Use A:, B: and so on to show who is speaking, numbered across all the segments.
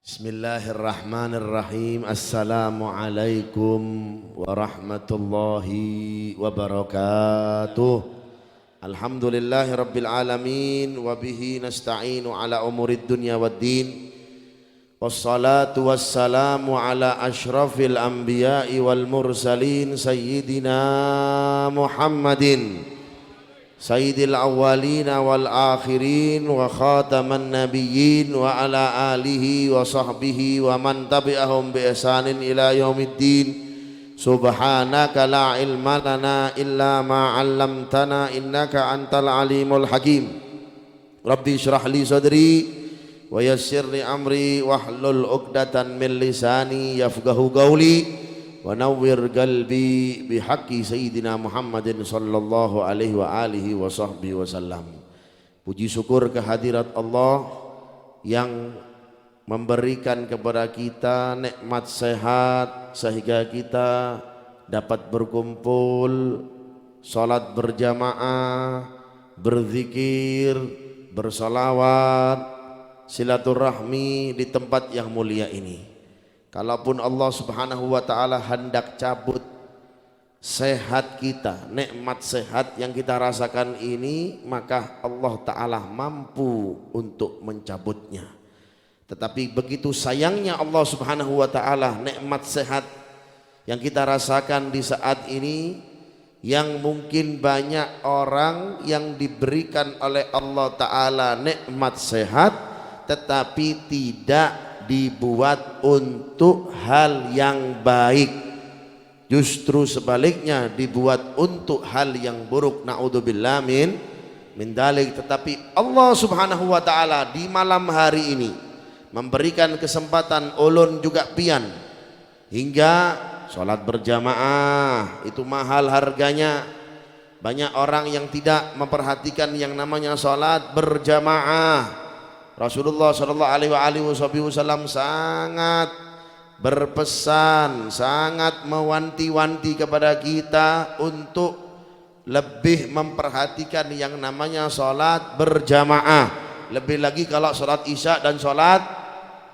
A: Bismillahirrahmanirrahim. Assalamualaikum warahmatullahi wabarakatuh. Alhamdulillahi rabbil alamin. Wabihi nasta'inu ala umurid dunya waddin. Wassalatu wassalamu ala ashrafil anbiya'i wal mursalin. Sayyidina Muhammadin Sayyidil awwalina wal akhirin wa khataman nabiyyin wa ala alihi wa sahbihi wa man tabi'ahum bi ihsanin ila yaumiddin. Subhanaka la ilma lana illa ma 'allamtana innaka antal alimul hakim. Rabbi shrah li sadri wa yassir li amri wahlul 'uqdatan min lisani yafqahu qawli wa nawwir qalbi bihaqqi sayyidina Muhammadin sallallahu alaihi wa alihi wa sahbihi wasallam. Puji syukur kehadirat Allah yang memberikan kepada kita nikmat sehat sehingga kita dapat berkumpul, salat berjamaah, berzikir, bersalawat, silaturahmi di tempat yang mulia ini. Kalaupun Allah subhanahu wa ta'ala hendak cabut sehat kita, nikmat sehat yang kita rasakan ini, maka Allah ta'ala mampu untuk mencabutnya. Tetapi begitu sayangnya Allah subhanahu wa ta'ala nikmat sehat yang kita rasakan di saat ini, yang mungkin banyak orang yang diberikan oleh Allah ta'ala nikmat sehat tetapi tidak dibuat untuk hal yang baik, justru sebaliknya dibuat untuk hal yang buruk. Naudzubillah min dalik. Tetapi Allah subhanahu wa ta'ala di malam hari ini memberikan kesempatan ulun juga pian hingga sholat berjamaah. Itu mahal harganya. Banyak orang yang tidak memperhatikan yang namanya sholat berjamaah. Rasulullah sallallahu alaihi wasallam sangat berpesan, sangat mewanti-wanti kepada kita untuk lebih memperhatikan yang namanya salat berjamaah. Lebih lagi kalau salat isya dan salat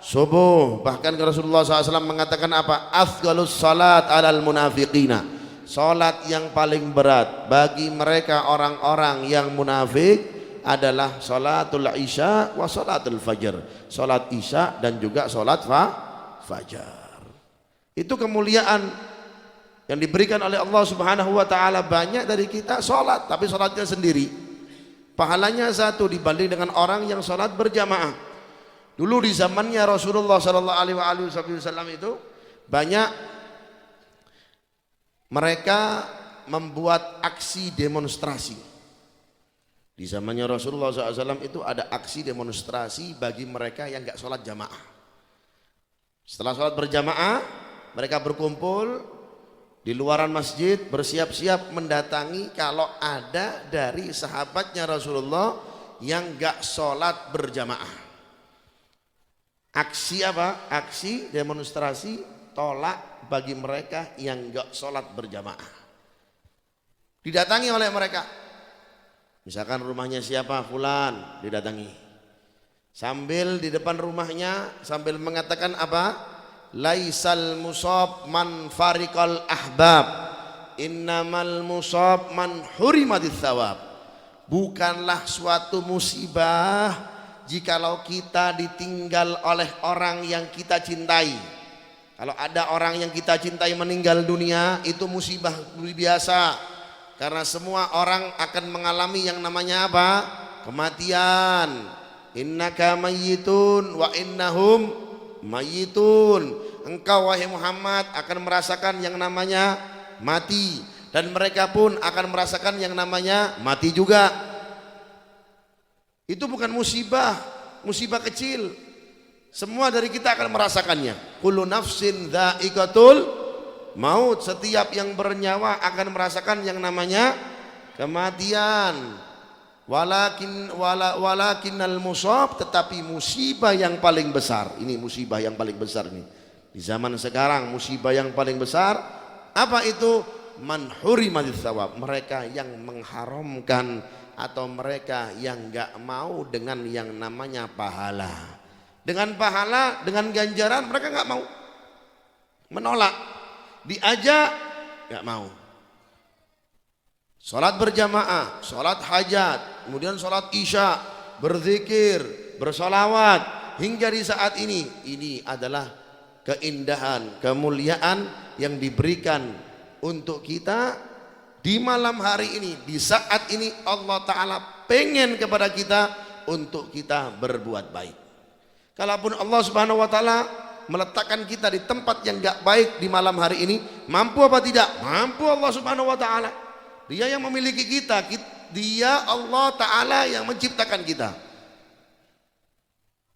A: subuh. Bahkan Rasulullah SAW mengatakan apa? Afdhalus salat alal munafiqina. Salat yang paling berat bagi mereka orang-orang yang munafik adalah salatul isya wa salatul fajr. Salat isya dan juga salat fajar. Itu kemuliaan yang diberikan oleh Allah subhanahu wa ta'ala. Banyak dari kita salat tapi salatnya sendiri, pahalanya satu dibanding dengan orang yang salat berjamaah. Dulu di zamannya Rasulullah sallallahu alaihi wasallam itu banyak mereka membuat aksi demonstrasi. Di zamannya Rasulullah SAW itu ada aksi demonstrasi bagi mereka yang gak sholat jamaah. Setelah sholat berjamaah, mereka berkumpul di luaran masjid, bersiap-siap mendatangi kalau ada dari sahabatnya Rasulullah yang gak sholat berjamaah. Aksi apa? Aksi demonstrasi tolak bagi mereka yang gak sholat berjamaah. Didatangi oleh mereka. Misalkan rumahnya siapa, fulan, didatangi. Sambil di depan rumahnya sambil mengatakan apa? Laisal musab man farikal ahbab, innamal musab man hurimatis thawab. Bukanlah suatu musibah jikalau kita ditinggal oleh orang yang kita cintai. Kalau ada orang yang kita cintai meninggal dunia, itu musibah biasa. Karena semua orang akan mengalami yang namanya apa? Kematian. Innaka mayyitun wa innahum mayyitun. Engkau wahai Muhammad akan merasakan yang namanya mati, dan mereka pun akan merasakan yang namanya mati juga. Itu bukan musibah, musibah kecil. Semua dari kita akan merasakannya. Kullu nafsin dha'iqatul maut. Setiap yang bernyawa akan merasakan yang namanya kematian. Walakinnal musab, tetapi musibah yang paling besar, ini musibah yang paling besar nih di zaman sekarang, musibah yang paling besar apa itu? Man hurimatis thawab, mereka yang mengharamkan atau mereka yang enggak mau dengan yang namanya pahala. dengan pahala, dengan ganjaran, mereka nggak mau, menolak. Diajak nggak mau. Sholat berjamaah, sholat hajat, kemudian sholat isya, berzikir, bersolawat hingga di saat ini adalah keindahan, kemuliaan yang diberikan untuk kita di malam hari ini. Di saat ini Allah Ta'ala pengen kepada kita untuk kita berbuat baik. Kalaupun Allah Subhanahu Wa Ta'ala meletakkan kita di tempat yang gak baik di malam hari ini, mampu apa tidak? Mampu Allah Subhanahu Wa Ta'ala. Dia yang memiliki kita, dia Allah Ta'ala yang menciptakan kita.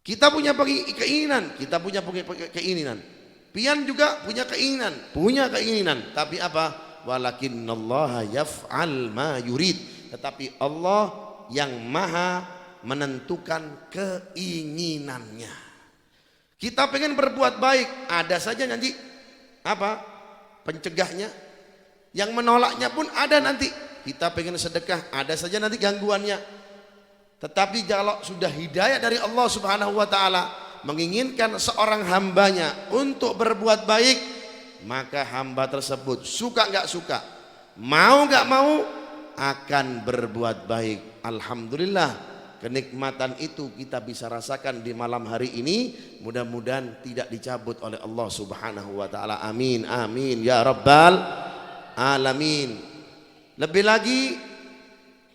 A: Kita punya keinginan, kita punya keinginan. Pian juga punya keinginan. Tapi apa? Walakinnallaha yaf'al ma yurid. Tetapi Allah yang maha menentukan keinginannya. Kita pengen berbuat baik, ada saja nanti apa? Pencegahnya. Yang menolaknya pun ada nanti. Kita pengen sedekah, ada saja nanti gangguannya. Tetapi kalau sudah hidayah dari Allah Subhanahu Wa Ta'ala menginginkan seorang hambanya untuk berbuat baik, maka hamba tersebut suka nggak suka, mau nggak mau akan berbuat baik. Alhamdulillah, kenikmatan itu kita bisa rasakan di malam hari ini. Mudah-mudahan tidak dicabut oleh Allah Subhanahu Wa Ta'ala. Amin, amin ya rabbal alamin. Lebih lagi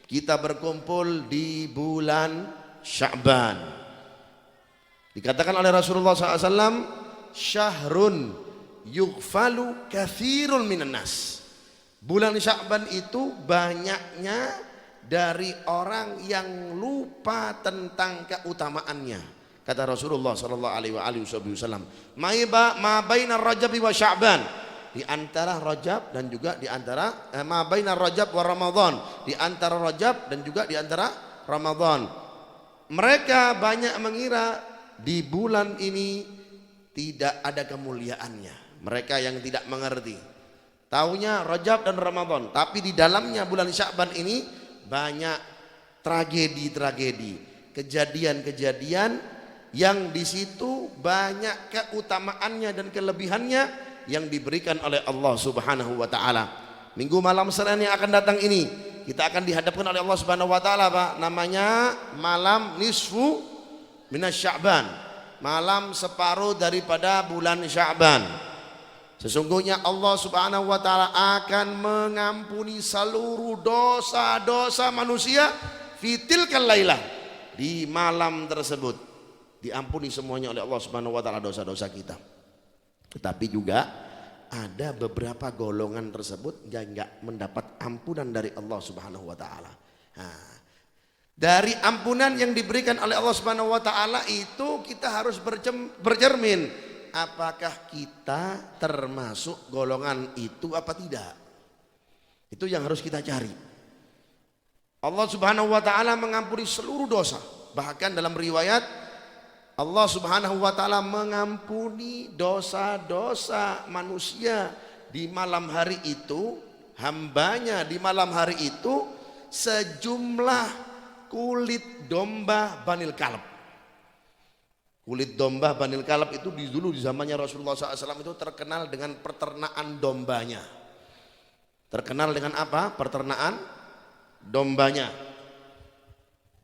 A: kita berkumpul di bulan Sya'ban. Dikatakan oleh Rasulullah SAW, syahrun yughfalu kathirun minan nas. Bulan Sya'ban itu banyaknya dari orang yang lupa tentang keutamaannya. Kata Rasulullah sallallahu alaihi wasallam, ma bainar Rajab wa Sya'ban, di antara Rajab dan juga di antara ma bainar Rajab wa Ramadan, di antara Rajab dan juga di antara Ramadan. Mereka banyak mengira di bulan ini tidak ada kemuliaannya. Mereka yang tidak mengerti, taunya Rajab dan Ramadan, tapi di dalamnya bulan Sya'ban ini banyak tragedi-tragedi, kejadian-kejadian yang di situ banyak keutamaannya dan kelebihannya yang diberikan oleh Allah Subhanahu Wa Ta'ala. Minggu malam Senin yang akan datang ini kita akan dihadapkan oleh Allah Subhanahu Wa Ta'ala, Pak, namanya malam nisfu minas Sya'ban, malam separuh daripada bulan Sya'ban. Sesungguhnya Allah Subhanahu Wa Ta'ala akan mengampuni seluruh dosa-dosa manusia fitilkal lailah, di malam tersebut diampuni semuanya oleh Allah Subhanahu Wa Ta'ala dosa-dosa kita. Tetapi juga ada beberapa golongan tersebut yang enggak mendapat ampunan dari Allah Subhanahu Wa Ta'ala. Nah, dari ampunan yang diberikan oleh Allah Subhanahu Wa Ta'ala itu kita harus bercermin, apakah kita termasuk golongan itu apa tidak. Itu yang harus kita cari. Allah Subhanahu Wa Ta'ala mengampuni seluruh dosa. Bahkan dalam riwayat Allah Subhanahu Wa Ta'ala mengampuni dosa-dosa manusia di malam hari itu, hambanya di malam hari itu sejumlah kulit domba Banil Kalb. Kulit domba Banil Kalb itu dulu di zamannya Rasulullah SAW itu terkenal dengan peternakan dombanya. Terkenal dengan apa? Peternakan dombanya.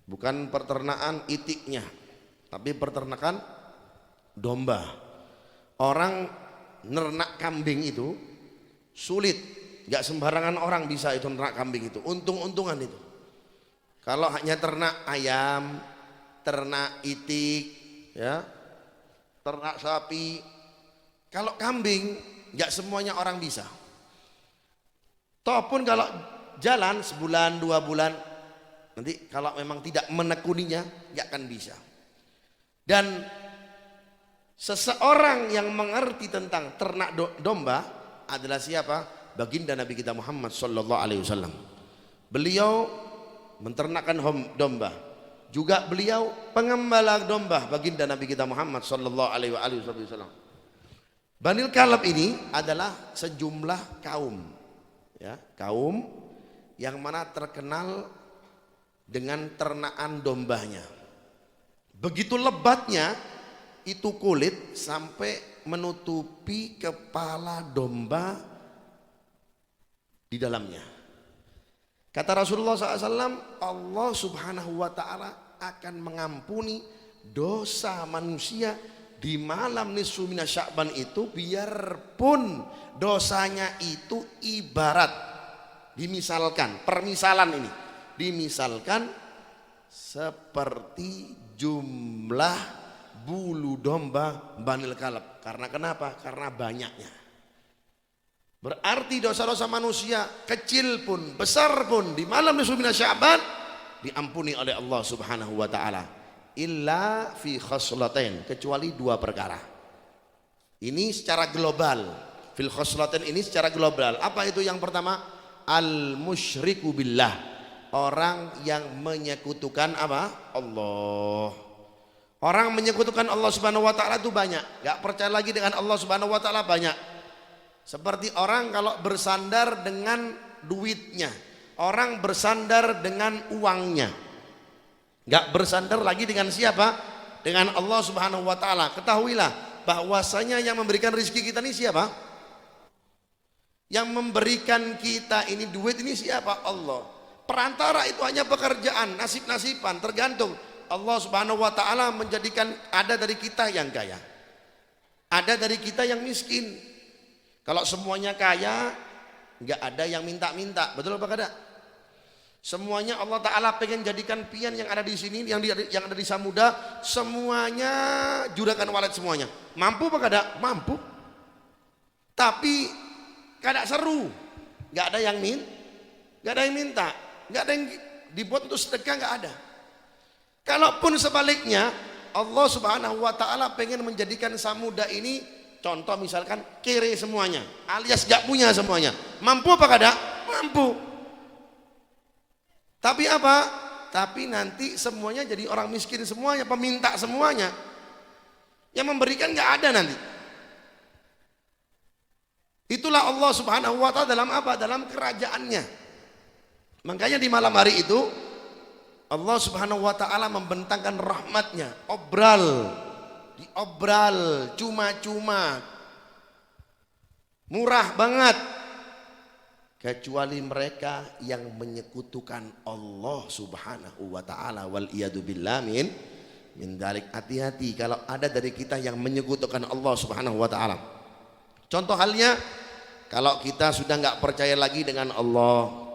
A: Bukan peternakan itiknya, tapi peternakan domba. Orang nernak kambing itu sulit, gak sembarangan orang bisa itu nernak kambing itu, untung-untungan itu. Kalau hanya ternak ayam, ternak itik, ya, ternak sapi. Kalau kambing gak semuanya orang bisa. Toh pun kalau jalan sebulan 2 bulan, nanti kalau memang tidak menekuninya gak akan bisa. Dan seseorang yang mengerti tentang ternak domba adalah siapa? Baginda Nabi kita Muhammad sallallahu alaihi wasallam. Beliau menternakkan domba. Juga beliau pengembala domba, baginda Nabi kita Muhammad sallallahu alaihi wasallam. Banil Kalb ini adalah sejumlah kaum, ya, kaum yang mana terkenal dengan ternakan dombanya. Begitu lebatnya itu kulit sampai menutupi kepala domba di dalamnya. Kata Rasulullah SAW, Allah Subhanahu wa Ta'ala akan mengampuni dosa manusia di malam nisfu minas Sya'ban itu, biarpun dosanya itu ibarat, dimisalkan, permisalan ini, dimisalkan seperti jumlah bulu domba Banil Kalb. Karena kenapa? Karena banyaknya. Berarti dosa-dosa manusia kecil pun, besar pun, di malam nisfu minas Sya'ban diampuni oleh Allah Subhanahu wa Ta'ala. Illa fi khoslatain, kecuali dua perkara. Ini secara global. Fil khoslatain ini secara global. Apa itu yang pertama? Al musyriku billah, orang yang menyekutukan apa? Allah. Orang menyekutukan Allah Subhanahu wa Ta'ala itu banyak. Gak percaya lagi dengan Allah Subhanahu wa Ta'ala banyak. Seperti orang kalau bersandar dengan duitnya, orang bersandar dengan uangnya, gak bersandar lagi dengan siapa? Dengan Allah Subhanahu wa Ta'ala. Ketahuilah bahwasanya yang memberikan rezeki kita ini siapa? Yang memberikan kita ini duit ini siapa? Allah. Perantara itu hanya pekerjaan, nasib-nasiban, tergantung. Allah Subhanahu wa Ta'ala menjadikan ada dari kita yang kaya, ada dari kita yang miskin. Kalau semuanya kaya, nggak ada yang minta-minta, betul apa kada? Semuanya Allah Ta'ala pengen jadikan pian yang ada di sini, yang ada di Samudra, semuanya juragan walet semuanya. Mampu apa kada? Mampu. Tapi kada seru, nggak ada yang nggak ada yang minta, nggak ada yang dibuat untuk sedekah, nggak ada. Kalaupun sebaliknya, Allah Subhanahu wa Ta'ala pengen menjadikan Samudra ini, contoh misalkan kere semuanya, alias gak punya semuanya. Mampu apa kada? Mampu. Tapi apa? Tapi nanti semuanya jadi orang miskin semuanya, peminta semuanya. Yang memberikan gak ada nanti. Itulah Allah Subhanahu wa Ta'ala dalam apa? Dalam kerajaannya. Makanya di malam hari itu Allah Subhanahu wa Ta'ala membentangkan rahmatnya, diobral cuma-cuma, murah banget, kecuali mereka yang menyekutukan Allah Subhanahu wa Ta'ala. Wal iyadu billah min dalik. Hati-hati kalau ada dari kita yang menyekutukan Allah Subhanahu wa Ta'ala. Contoh halnya, kalau kita sudah nggak percaya lagi dengan Allah,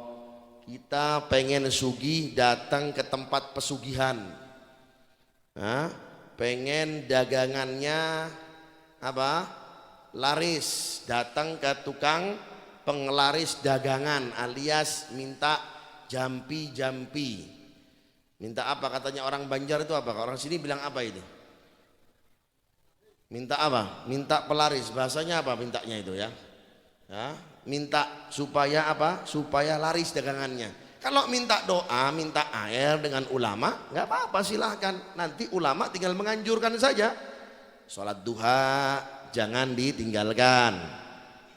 A: kita pengen sugih, datang ke tempat pesugihan, pengen dagangannya apa? Laris, datang ke tukang penglaris dagangan, alias minta jampi-jampi. Minta apa? Katanya orang Banjar itu apa? Orang sini bilang apa itu? Minta apa? Minta pelaris. Bahasanya apa mintanya itu ya? Minta supaya apa? Supaya laris dagangannya. Kalau minta doa, minta air dengan ulama, nggak apa-apa, silahkan. Nanti ulama tinggal menganjurkan saja. Sholat duha jangan ditinggalkan,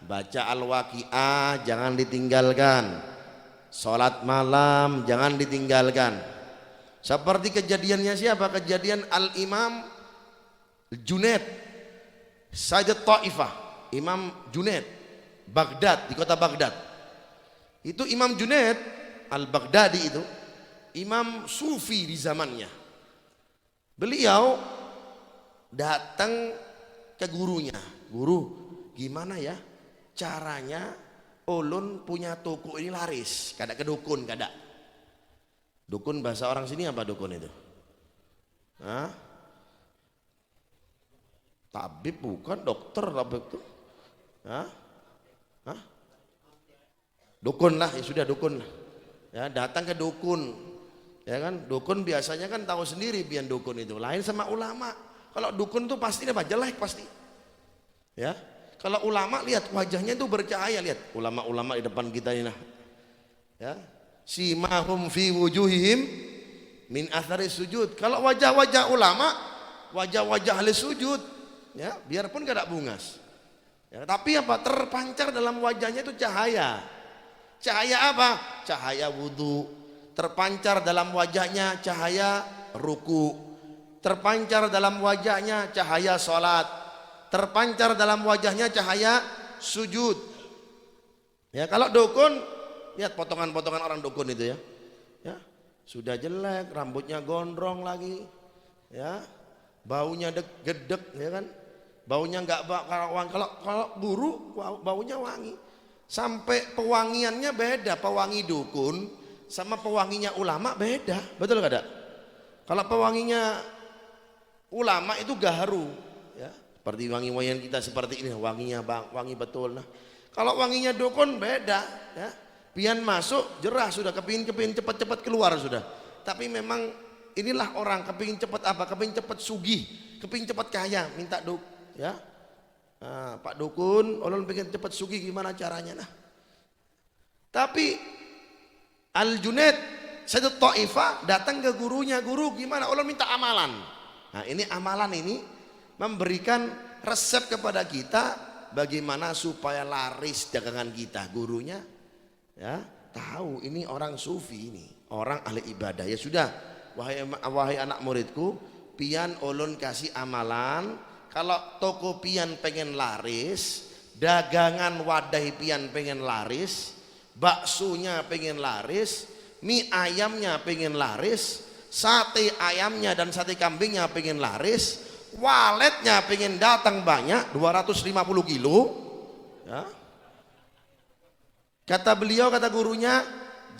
A: baca al-waqiah jangan ditinggalkan, sholat malam jangan ditinggalkan. Seperti kejadiannya siapa? Kejadian Al-Imam Junaid Sayyidat Ta'ifah, Imam Junaid Baghdad, di kota Baghdad. Itu Imam Junaid Al-Baghdadi itu imam sufi di zamannya. Beliau datang ke gurunya, guru gimana ya caranya ulun punya toko ini laris, kada ke dukun, kada. Dukun bahasa orang sini apa dukun itu? Tabib bukan, dokter tabib itu. Dukun lah, ya sudah dukun lah. Ya, datang ke dukun. Ya kan, dukun biasanya kan tahu sendiri biar dukun itu. Lain sama ulama. Kalau dukun tuh pasti apa? Jelek pasti. Ya. Kalau ulama lihat wajahnya itu bercahaya, lihat ulama-ulama di depan kita ini nah. Ya. Simahum fi wujuhihim min athari sujud. Kalau wajah-wajah ulama, wajah-wajah ahli sujud, ya, biarpun kada bungas. Ya, tapi apa? Terpancar dalam wajahnya itu cahaya. Cahaya apa? Cahaya wudu. Terpancar dalam wajahnya cahaya ruku. terpancar dalam wajahnya cahaya salat, terpancar dalam wajahnya cahaya sujud. Ya, kalau dukun, lihat potongan-potongan orang dukun itu ya. Ya, sudah jelek, rambutnya gondrong lagi. Ya, baunya gedek ya kan. Baunya enggak wangi. Kalau guru baunya wangi. Sampai pewangiannya beda, pewangi dukun sama pewanginya ulama beda. Betul enggak ada? Kalau pewanginya ulama itu gaharu ya, seperti wangi-wangian kita seperti ini, wanginya wangi betul. Nah, kalau wanginya dukun beda ya. Pian masuk jerah sudah, kepingin cepat-cepat keluar sudah. Tapi memang inilah orang kepingin cepat apa? Kepingin cepat sugih, kepingin cepat kaya, minta ya. Nah, Pak dukun, ulun pengen cepat sugih gimana caranya? Nah, tapi Al-Junaid Sayyid Taifah datang ke gurunya, guru gimana? Ulun minta amalan. Nah, ini amalan ini memberikan resep kepada kita bagaimana supaya laris dagangan kita. Gurunya ya tahu ini orang sufi, ini orang ahli ibadah. Ya sudah, wahai anak muridku, pian ulun kasih amalan. Kalau toko pian pengen laris, dagangan wadah pian pengen laris, baksonya pengen laris, mie ayamnya pengen laris, sate ayamnya dan sate kambingnya pengen laris, waletnya pengen datang banyak 250 kilo ya. Kata beliau, kata gurunya,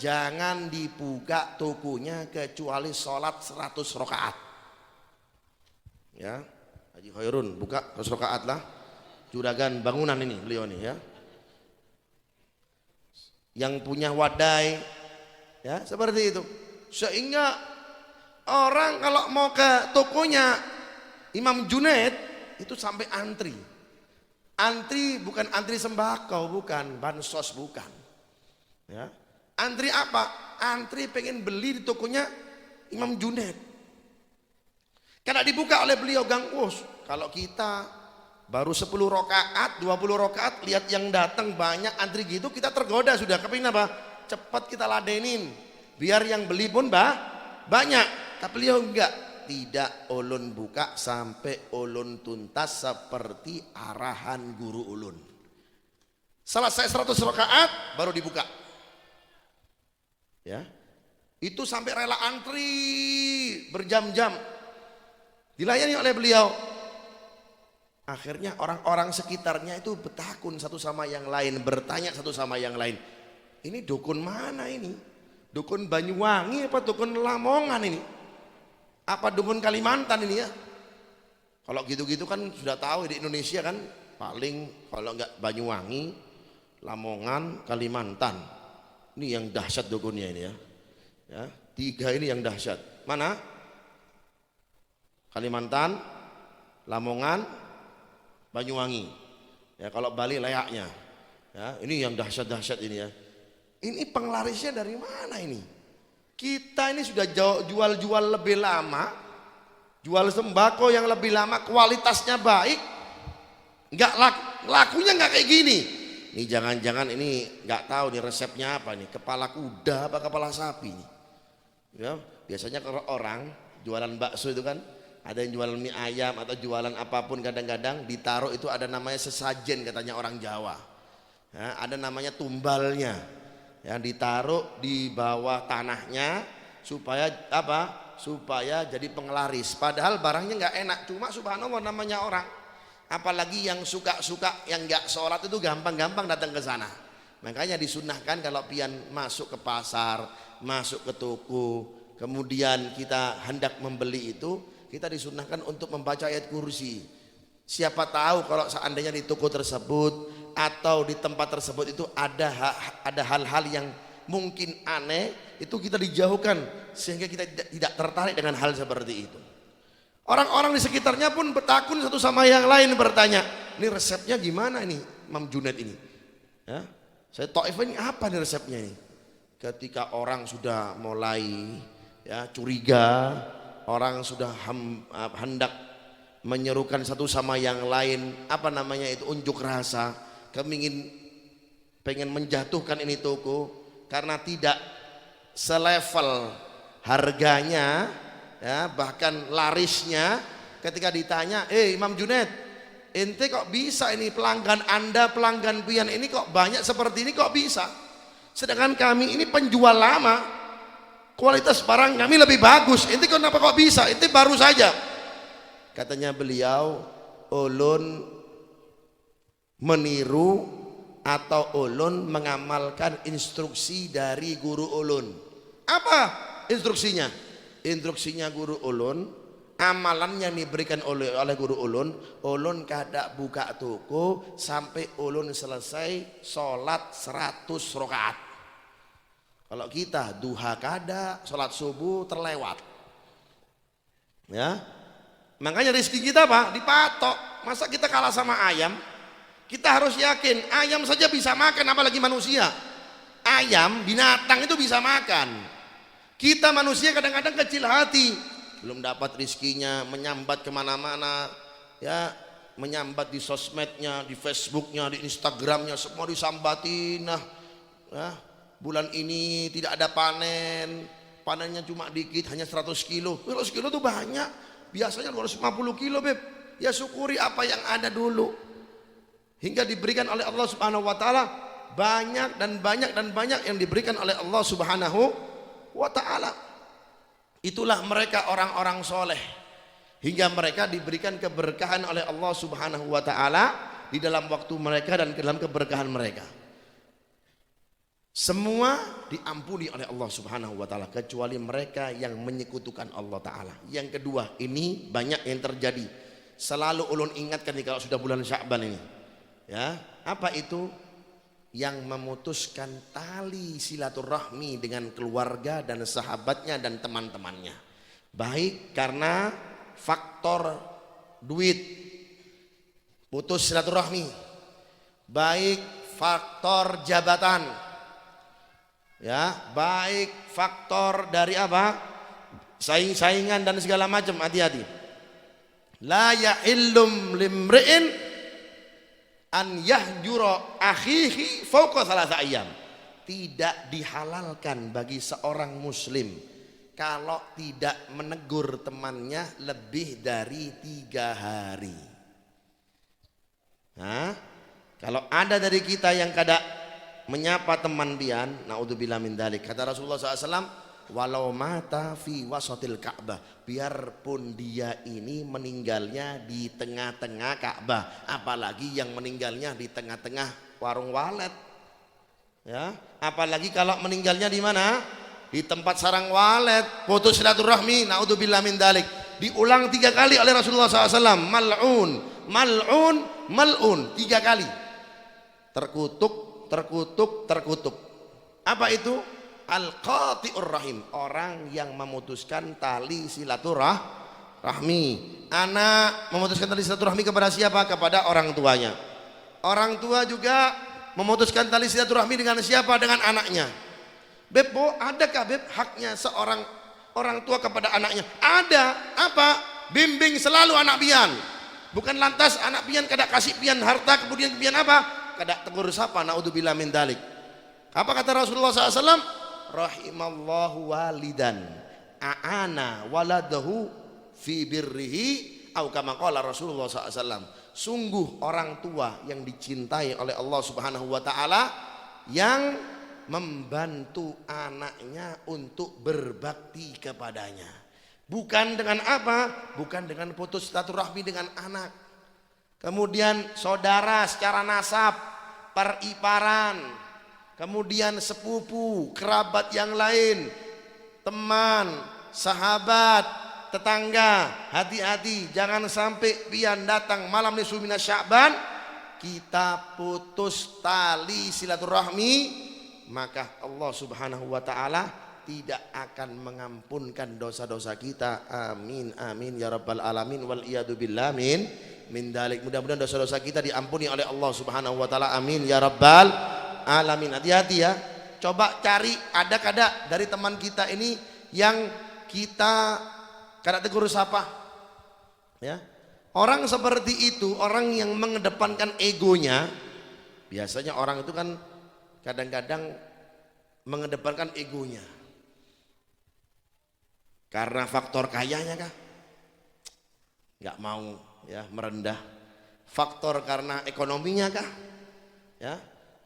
A: jangan dibuka tokonya kecuali sholat 100 rakaat ya. Haji Khairun buka 100 rakaat lah, juragan bangunan ini beliau nih ya, yang punya wadai ya, seperti itu. Sehingga orang kalau mau ke tokonya Imam Junaid itu sampai antri. Antri bukan antri sembako, bukan bansos, bukan. Ya. Antri apa? Antri pengen beli di tokonya Imam Junaid. Karena dibuka oleh beliau gang, kalau kita baru 10 rakaat, 20 rakaat, lihat yang datang banyak antri gitu, kita tergoda sudah. Kepingin apa? Cepat kita ladenin, biar yang beli pun banyak. Tapi beliau enggak, tidak ulun buka sampai ulun tuntas seperti arahan guru ulun. Selesai 100 rakaat baru dibuka. Ya. Itu sampai rela antri berjam-jam dilayani oleh beliau. Akhirnya orang-orang sekitarnya itu bertakun satu sama yang lain, bertanya satu sama yang lain. Ini dukun mana ini? Dukun Banyuwangi apa dukun Lamongan ini? Apa dukun Kalimantan ini ya? Kalau gitu-gitu kan sudah tahu di Indonesia kan, paling kalau enggak Banyuwangi, Lamongan, Kalimantan. Ini yang dahsyat dukunnya ini ya. Ya, 3 ini yang dahsyat. Mana? Kalimantan, Lamongan, Banyuwangi. Ya, kalau Bali layaknya. Ya, ini yang dahsyat-dahsyat ini ya. Ini penglarisnya dari mana ini? Kita ini sudah jual-jual lebih lama, jual sembako yang lebih lama, kualitasnya baik, nggak lakunya nggak kayak gini. Ini jangan-jangan ini nggak tahu nih resepnya apa nih, kepala kuda apa kepala sapi nih. Ya, biasanya kalau orang jualan bakso itu kan ada yang jualan mie ayam atau jualan apapun, kadang-kadang ditaruh itu ada namanya sesajen katanya orang Jawa. Ya, ada namanya tumbalnya yang ditaruh di bawah tanahnya supaya apa? Supaya jadi penglaris. Padahal barangnya nggak enak, cuma subhanallah namanya orang. Apalagi yang suka-suka yang nggak sholat itu gampang-gampang datang ke sana. Makanya disunahkan kalau pian masuk ke pasar, masuk ke toko, kemudian kita hendak membeli itu, kita disunahkan untuk membaca ayat kursi. Siapa tahu kalau seandainya di toko tersebut atau di tempat tersebut itu ada hal-hal yang mungkin aneh, itu kita dijauhkan sehingga kita tidak tertarik dengan hal seperti itu. Orang-orang di sekitarnya pun bertakun satu sama yang lain, bertanya, ini resepnya gimana ini Imam Junaid ini? Ya, saya Taifah ini apa nih resepnya ini? Ketika orang sudah mulai ya curiga, orang sudah hendak menyerukan satu sama yang lain, apa namanya itu, unjuk rasa, pengen menjatuhkan ini toko karena tidak selevel harganya Ya, bahkan larisnya ketika ditanya, Imam Junaid, ente kok bisa ini pelanggan Anda, pelanggan pian ini kok banyak seperti ini, kok bisa? Sedangkan kami ini penjual lama, kualitas barang kami lebih bagus, ente kenapa kok bisa? Ente baru saja. Katanya beliau, ulun meniru atau ulun mengamalkan instruksi dari guru ulun. Apa instruksinya? Instruksinya guru ulun, amalan yang diberikan oleh guru ulun kada buka toko sampai ulun selesai sholat 100 rakaat. Kalau kita duha kada, sholat subuh terlewat. Ya, makanya rezeki kita apa? Dipatok. Masa kita kalah sama ayam? Kita harus yakin ayam saja bisa makan, apalagi manusia. Ayam, binatang itu bisa makan. Kita manusia kadang-kadang kecil hati, belum dapat rizkinya, menyambat kemana-mana, ya, menyambat di sosmednya, di Facebooknya, di Instagramnya, semua disambatin. Nah, ya, bulan ini tidak ada panen, panennya cuma dikit, hanya 100 kilo. 100 kilo itu banyak, biasanya 250 kilo, Beb. Ya syukuri apa yang ada dulu, hingga diberikan oleh Allah Subhanahu wa taala banyak dan banyak dan banyak yang diberikan oleh Allah Subhanahu wa ta'ala. Itulah mereka orang-orang soleh, hingga mereka diberikan keberkahan oleh Allah Subhanahu wa ta'ala di dalam waktu mereka dan dalam keberkahan mereka. Semua diampuni oleh Allah Subhanahu wa ta'ala kecuali mereka yang menyekutukan Allah ta'ala. Yang kedua, ini banyak yang terjadi, selalu ulun ingatkan nih kalau sudah bulan Sya'ban ini, ya, apa itu? Yang memutuskan tali silaturahmi dengan keluarga dan sahabatnya dan teman-temannya, baik karena faktor duit putus silaturahmi, baik faktor jabatan, ya, baik faktor dari apa, saing-saingan dan segala macam. Hati-hati, la ya'illum limri'in an yahjura akhihi fauqa thalatha ayyam. Tidak dihalalkan bagi seorang muslim kalau tidak menegur temannya lebih dari 3 hari. Nah, kalau ada dari kita yang kada menyapa teman pian, naudzubillah min dzalik, kata Rasulullah SAW, walau mata fi wasatil Ka'bah, biarpun dia ini meninggalnya di tengah-tengah Ka'bah, apalagi yang meninggalnya di tengah-tengah warung walet, ya, apalagi kalau meninggalnya di mana? Di tempat sarang walet, putus silaturahmi, naudzubillah min dzalik. Diulang 3 kali oleh Rasulullah SAW, mal'un, mal'un, mal'un, 3 kali. Terkutuk, terkutuk, terkutuk. Apa itu? Al-qati'ur rahim, orang yang memutuskan tali silaturahmi. Anak memutuskan tali silaturahmi kepada siapa? Kepada orang tuanya. Orang tua juga memutuskan tali silaturahmi dengan siapa? Dengan anaknya. Beb, adakah Beb haknya seorang orang tua kepada anaknya? Ada. Apa? Bimbing selalu anak pian. Bukan lantas anak pian kada kasih pian harta, kemudian pian apa? Kada tegur sapa, naudzubillah min dzalik. Apa kata Rasulullah SAW? Rahimallahu walidan a'ana waladahu fi birrihi, atau kama qala Rasulullah SAW, sungguh orang tua yang dicintai oleh Allah Subhanahu wa taala yang membantu anaknya untuk berbakti kepadanya. Bukan dengan apa? Bukan dengan putus silaturahmi dengan anak, kemudian saudara secara nasab, periparan, kemudian sepupu, kerabat yang lain, teman, sahabat, tetangga. Hati-hati, jangan sampai pian datang malam nisfu minas Sya'ban kita putus tali silaturahmi, maka Allah Subhanahu wa taala tidak akan mengampunkan dosa-dosa kita. Amin amin ya rabbal alamin wal iyadu billah min dalik. Mudah-mudahan dosa-dosa kita diampuni oleh Allah Subhanahu wa taala. Amin ya rabbal alamin. Hati-hati ya. Coba cari ada kada dari teman kita ini yang kita kada tegur sapa. Ya. Orang seperti itu, orang yang mengedepankan egonya, biasanya orang itu kan kadang-kadang mengedepankan egonya. Karena faktor kayanya kah? Nggak mau ya merendah. Faktor karena ekonominya kah? Ya,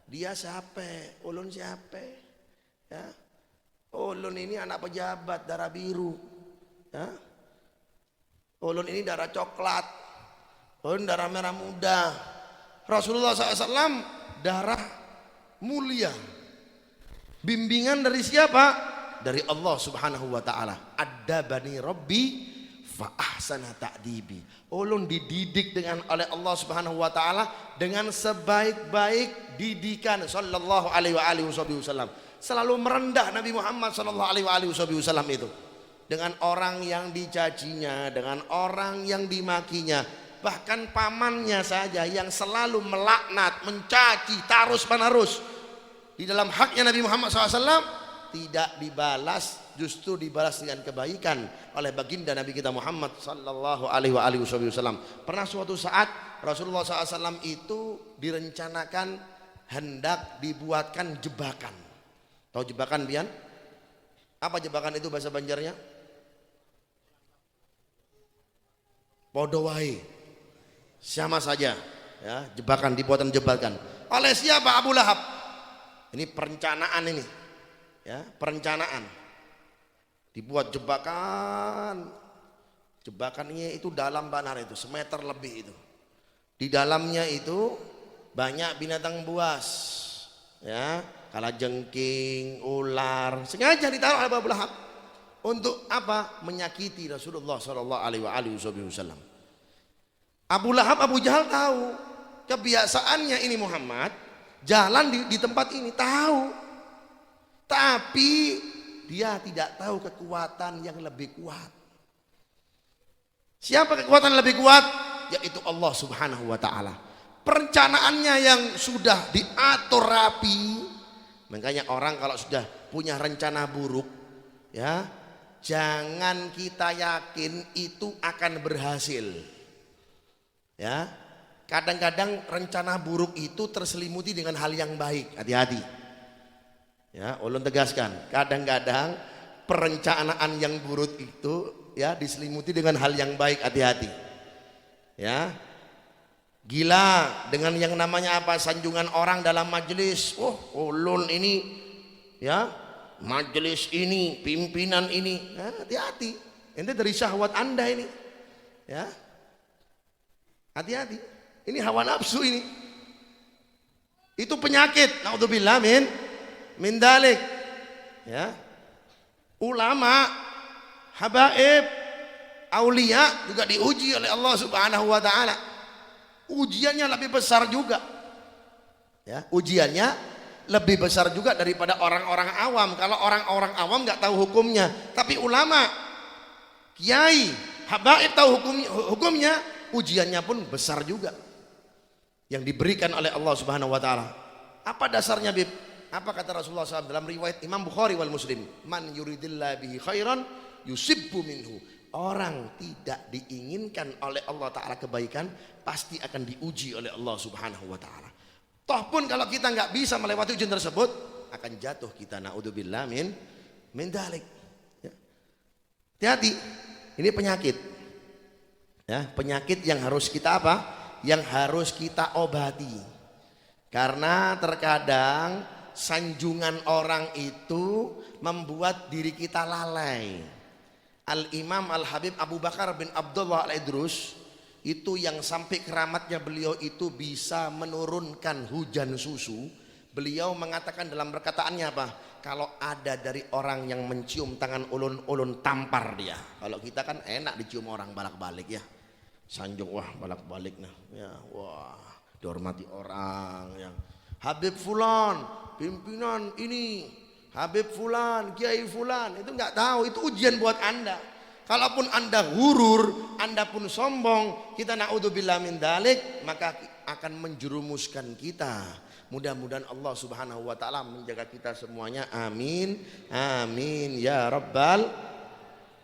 A: dia siapa? Ulun siapa? Ya, ulun ini anak pejabat darah biru. Ya, ulun ini darah coklat. Ulun darah merah muda. Rasulullah SAW darah mulia. Bimbingan dari siapa? Dari Allah Subhanahu wa taala. Adabani Rabbi fa ahsana ta'dibi. Ulun dididik oleh Allah Subhanahu wa taala dengan sebaik-baik didikan sallallahu alaihi wasallam. Selalu merendah Nabi Muhammad sallallahu alaihi wasallam itu. Dengan orang yang dicacinya, dengan orang yang dimakinya, bahkan pamannya saja yang selalu melaknat, mencaci terus-menerus di dalam haknya Nabi Muhammad SAW tidak dibalas, justru dibalas dengan kebaikan oleh baginda Nabi kita Muhammad sallallahu alaihi wasallam. Pernah suatu saat Rasulullah SAW itu direncanakan hendak dibuatkan jebakan. Tahu jebakan Bian? Apa jebakan itu bahasa Banjarnya? Podowai. Sama saja ya, jebakan, dibuatan jebakan. Oleh siapa? Abu Lahab. Ini perencanaan ini. Ya, perencanaan. Dibuat jebakan. Jebakannya itu dalam benar itu, semeter lebih itu. Di dalamnya itu banyak binatang buas. Ya, kalajengking, ular, sengaja ditaruh oleh Abu Lahab. Untuk apa? Menyakiti Rasulullah sallallahu alaihi wasallam. Abu Lahab, Abu Jahal tahu kebiasaannya ini Muhammad jalan di tempat ini, tahu. Tapi dia tidak tahu kekuatan yang lebih kuat. Siapa kekuatan yang lebih kuat? Yaitu Allah Subhanahu wa taala. Perencanaannya yang sudah diatur rapi. Makanya orang kalau sudah punya rencana buruk, ya, jangan kita yakin itu akan berhasil. Ya, kadang-kadang rencana buruk itu terselimuti dengan hal yang baik. Hati-hati. Ya, ulun tegaskan. Kadang-kadang perencanaan yang buruk itu ya diselimuti dengan hal yang baik. Hati-hati. Ya, gila dengan yang namanya apa? Sanjungan orang dalam majelis. Oh, ulun ini, ya, majelis ini, pimpinan ini. Ya, hati-hati. Ini dari syahwat Anda ini. Ya. Hati-hati. Ini hawa nafsu ini. Itu penyakit. Naudzubillah min dalik. Ya. Ulama, habaib, aulia juga diuji oleh Allah Subhanahu wa taala. Ujiannya lebih besar juga. Ya, ujiannya lebih besar juga daripada orang-orang awam. Kalau orang-orang awam nggak tahu hukumnya, tapi ulama, kiai, habaib tahu hukumnya, ujiannya pun besar juga yang diberikan oleh Allah Subhanahu wa taala. Apa dasarnya, Bib? Apa kata Rasulullah SAW dalam riwayat Imam Bukhari wal Muslim? Man yuridillah bihi khairan yusibbu minhu. Orang tidak diinginkan oleh Allah taala kebaikan pasti akan diuji oleh Allah Subhanahu wa taala. Toh pun kalau kita nggak bisa melewati ujian tersebut, akan jatuh kita, naudzubillah min dalik. Ya. Hati-hati. Ini penyakit. Ya, penyakit yang harus kita apa? Yang harus kita obati. Karena terkadang sanjungan orang itu membuat diri kita lalai. Al-Imam Al-Habib Abu Bakar bin Abdullah Al-Idrus itu yang sampai keramatnya beliau itu bisa menurunkan hujan susu. Beliau mengatakan dalam perkataannya apa? Kalau ada dari orang yang mencium tangan ulun tampar dia. Kalau kita kan enak dicium orang balak-balik ya. Sanjung wah balak-balik nah. Ya, wah, dihormati orang yang Habib Fulan, pimpinan ini, Habib Fulan, Kiai Fulan, itu nggak tahu, itu ujian buat Anda. Kalaupun Anda hurur, Anda pun sombong, kita naudzubillah min dalik, maka akan menjerumuskan kita. Mudah-mudahan Allah Subhanahu wa taala menjaga kita semuanya. Amin. Amin ya rabbal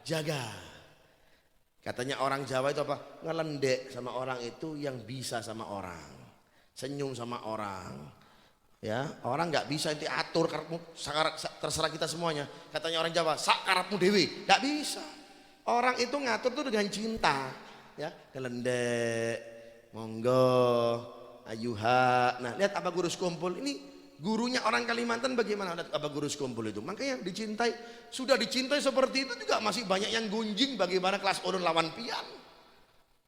A: jaga. Katanya orang Jawa itu apa? Ngelendek sama orang itu yang bisa sama orang. Senyum sama orang. Ya, orang nggak bisa ente atur karepmu, terserah kita semuanya. Katanya orang Jawa, sak karepmu dewi, nggak bisa. Orang itu ngatur tuh dengan cinta, ya, gelendek, monggo, ayuha. Nah, lihat Abah Gurus Kumpul ini gurunya orang Kalimantan bagaimana Abah Gurus Kumpul itu. Makanya dicintai, sudah dicintai seperti itu juga masih banyak yang gunjing bagaimana kelas urun lawan pian.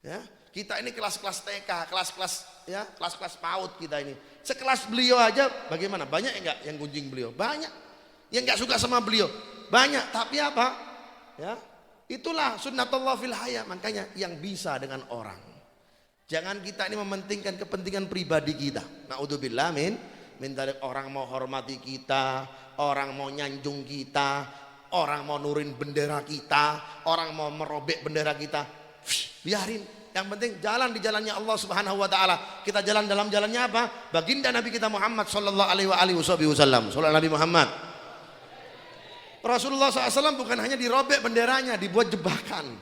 A: Ya, kita ini kelas-kelas TK, kelas-kelas ya, kelas-kelas PAUD kita ini. Sekelas beliau aja bagaimana? Banyak enggak yang gunjing beliau? Banyak. Yang enggak suka sama beliau? Banyak. Tapi apa? Ya, itulah sunnatullah fil haya. Makanya yang bisa dengan orang. Jangan kita ini mementingkan kepentingan pribadi kita. Naudzubillah min orang mau hormati kita, orang mau nyanjung kita, orang mau nurin bendera kita, orang mau merobek bendera kita. Biarin. Yang penting jalan di jalannya Allah Subhanahu wa taala. Kita jalan dalam jalannya apa? Baginda Nabi kita Muhammad sallallahu alaihi wasallam. Sallallahu Nabi Muhammad. Rasulullah SAW bukan hanya dirobek benderanya, dibuat jebakan.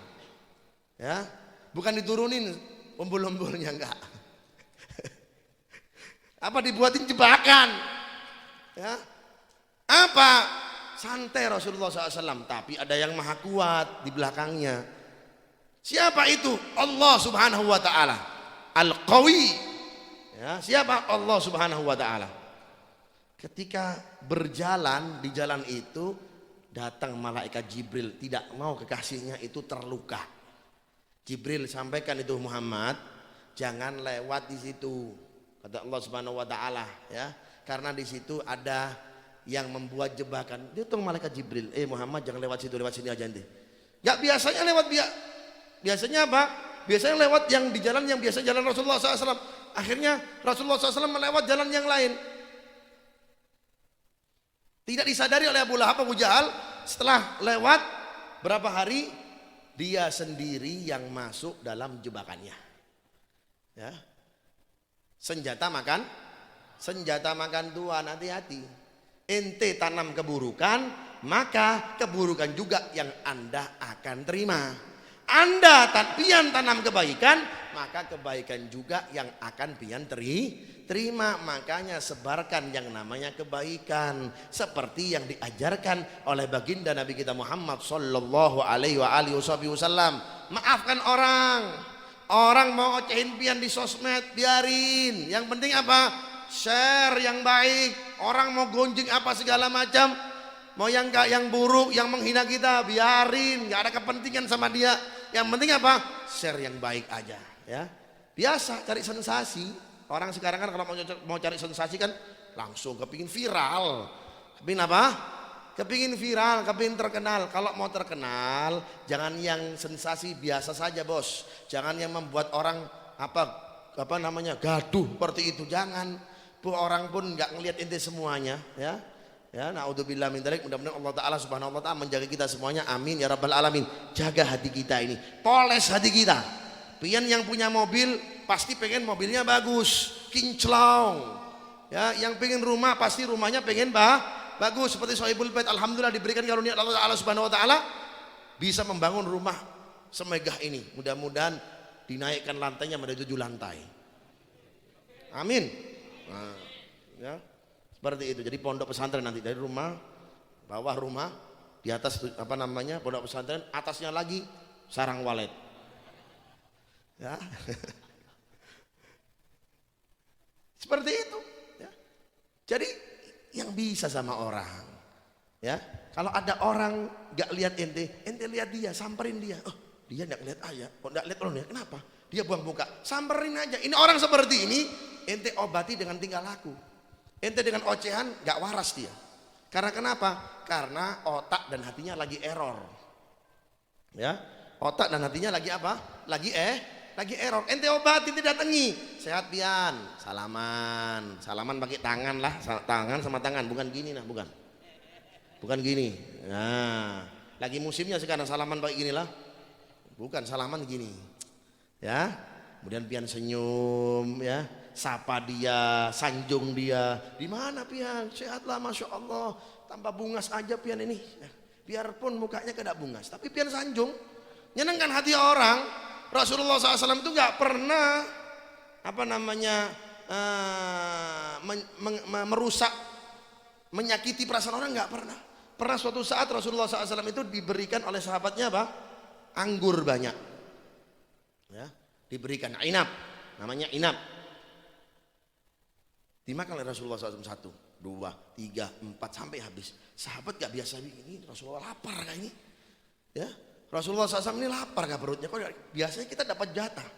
A: Ya, bukan diturunin umbul-umbulnya, enggak. Apa dibuatin jebakan? Ya. Apa? Santai Rasulullah SAW, tapi ada yang maha kuat di belakangnya. Siapa itu? Allah Subhanahu wa taala. Al-Qawi. Ya, siapa? Allah Subhanahu wa taala. Ketika berjalan di jalan itu, datang malaikat Jibril, tidak mau kekasihnya itu terluka. Jibril sampaikan itu Muhammad, jangan lewat di situ. Kata Allah Subhanahu wa taala, ya. Karena di situ ada yang membuat jebakan. Dia tuh malaikat Jibril, Muhammad jangan lewat situ, lewat sini aja nanti. Gak biasanya lewat biasanya apa? Biasanya lewat yang di jalan yang biasa jalan Rasulullah SAW. Akhirnya Rasulullah SAW melewat jalan yang lain. Tidak disadari oleh Abu Lahab, Abu Jahal. Setelah lewat berapa hari, dia sendiri yang masuk dalam jebakannya. Ya. Senjata makan Tuhan, hati-hati. Ente tanam keburukan, maka keburukan juga yang Anda akan terima. Anda pian tanam kebaikan, maka kebaikan juga yang akan pian terima. Makanya sebarkan yang namanya kebaikan seperti yang diajarkan oleh baginda Nabi kita Muhammad sallallahu alaihi wasallam. Maafkan orang mau ocehin pian di sosmed, biarin. Yang penting apa? Share yang baik. Orang mau gonjing apa segala macam, mau yang buruk, yang menghina kita, biarin. Gak ada kepentingan sama dia. Yang penting apa? Share yang baik aja, ya. Biasa cari sensasi. Orang sekarang kan kalau mau cari sensasi kan langsung kepingin viral. Kepingin apa? Kepingin viral, kepingin terkenal. Kalau mau terkenal, jangan yang sensasi biasa saja, Bos. Jangan yang membuat orang apa namanya gaduh seperti itu. Jangan. Orang pun nggak ngelihat ente semuanya, ya. Ya, naudzubillah min dzalik. Mudah-mudahan Allah Ta'ala Subhanahu wa taala menjaga kita semuanya. Amin ya rabbal alamin. Jaga hati kita ini, poles hati kita. Pian yang punya mobil pasti pengen mobilnya bagus, kinclong. Ya, yang pengen rumah pasti rumahnya pengen bagus seperti Sohibul Bait. Alhamdulillah diberikan karunia Allah Ta'ala Subhanahu wa taala bisa membangun rumah semegah ini. Mudah-mudahan dinaikkan lantainya menjadi 7 lantai. Amin. Nah, ya. Seperti itu. Jadi pondok pesantren nanti dari rumah, bawah rumah, di atas pondok pesantren, atasnya lagi sarang walet. Ya. Seperti itu, ya. Jadi yang bisa sama orang, ya. Kalau ada orang nggak lihat ente lihat dia, samperin dia. Oh, dia nggak lihat ayah, kok nggak lihat orang, kenapa? Dia buang muka, samperin aja. Ini orang seperti ini, ente obati dengan tingkah laku. Ente dengan ocehan gak waras dia. Karena kenapa? Karena otak dan hatinya lagi error. Ya, otak dan hatinya lagi apa? Lagi error. Ente obati, ente datangi. Sehat pian, salaman pakai tangan lah, tangan sama tangan, bukan gini nah, bukan gini. Nah, lagi musimnya sekarang salaman pakai gini lah, bukan salaman gini. Ya, kemudian pian senyum, ya. Sapa dia, sanjung dia. Di mana pian? Sehatlah, masya Allah. Tanpa bungas aja pian ini. Biarpun mukanya kada bungas, tapi pian sanjung, nyenengkan hati orang. Rasulullah SAW itu nggak pernah merusak, menyakiti perasaan orang, nggak pernah. Pernah suatu saat Rasulullah SAW itu diberikan oleh sahabatnya apa? Anggur banyak, ya, diberikan inab, namanya inab. Dimakan oleh Rasulullah SAW 1, 2, 3, 4 sampai habis. Sahabat gak biasa begini, Rasulullah lapar kayak ini, ya. Rasulullah SAW ini lapar gak perutnya? Kok biasanya kita dapat jatah.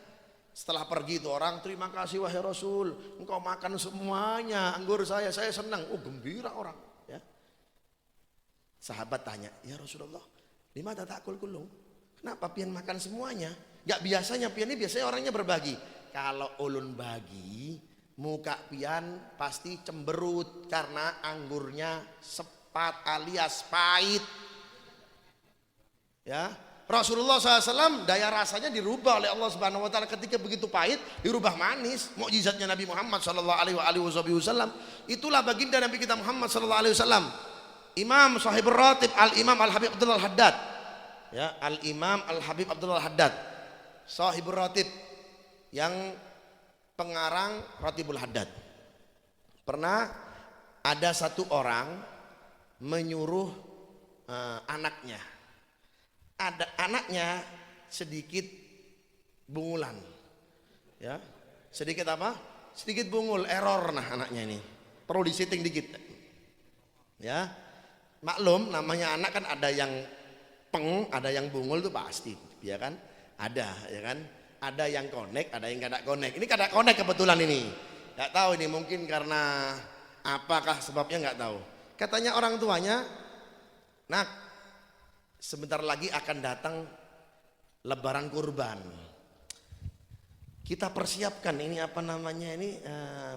A: Setelah pergi itu orang, terima kasih wahai Rasul, engkau makan semuanya anggur saya senang. Oh gembira orang, ya. Sahabat tanya, ya Rasulullah, lima tatakul kulung, kenapa pian makan semuanya? Gak biasanya pian ini biasanya orangnya berbagi. Kalau ulun bagi, muka pian pasti cemberut karena anggurnya sepat alias pahit. Ya, Rasulullah SAW daya rasanya dirubah oleh Allah Subhanahu Wa Taala ketika begitu pahit dirubah manis. Mukjizatnya Nabi Muhammad Sallallahu Alaihi Wasallam. Itulah baginda Nabi kita Muhammad Sallallahu Alaihi Wasallam. Imam Sahibur Ratib Al Imam Al Habib Abdullah Al Haddad, ya, Al Imam Al Habib Abdullah Al Haddad, Sahibur Ratib yang pengarang Ratibul Haddad. Pernah ada satu orang menyuruh anaknya, ada anaknya sedikit bungulan, ya, sedikit apa? Sedikit bungul, error. Nah anaknya ini perlu disetting dikit, ya. Maklum namanya anak kan ada yang peng, ada yang bungul tuh pasti, ya kan? Ada, ya kan? Ada yang connect, ada yang kada connect. Ini kada connect kebetulan ini. Gak tahu ini mungkin karena apakah sebabnya nggak tahu. Katanya orang tuanya, nak, sebentar lagi akan datang Lebaran kurban. Kita persiapkan ini apa namanya ini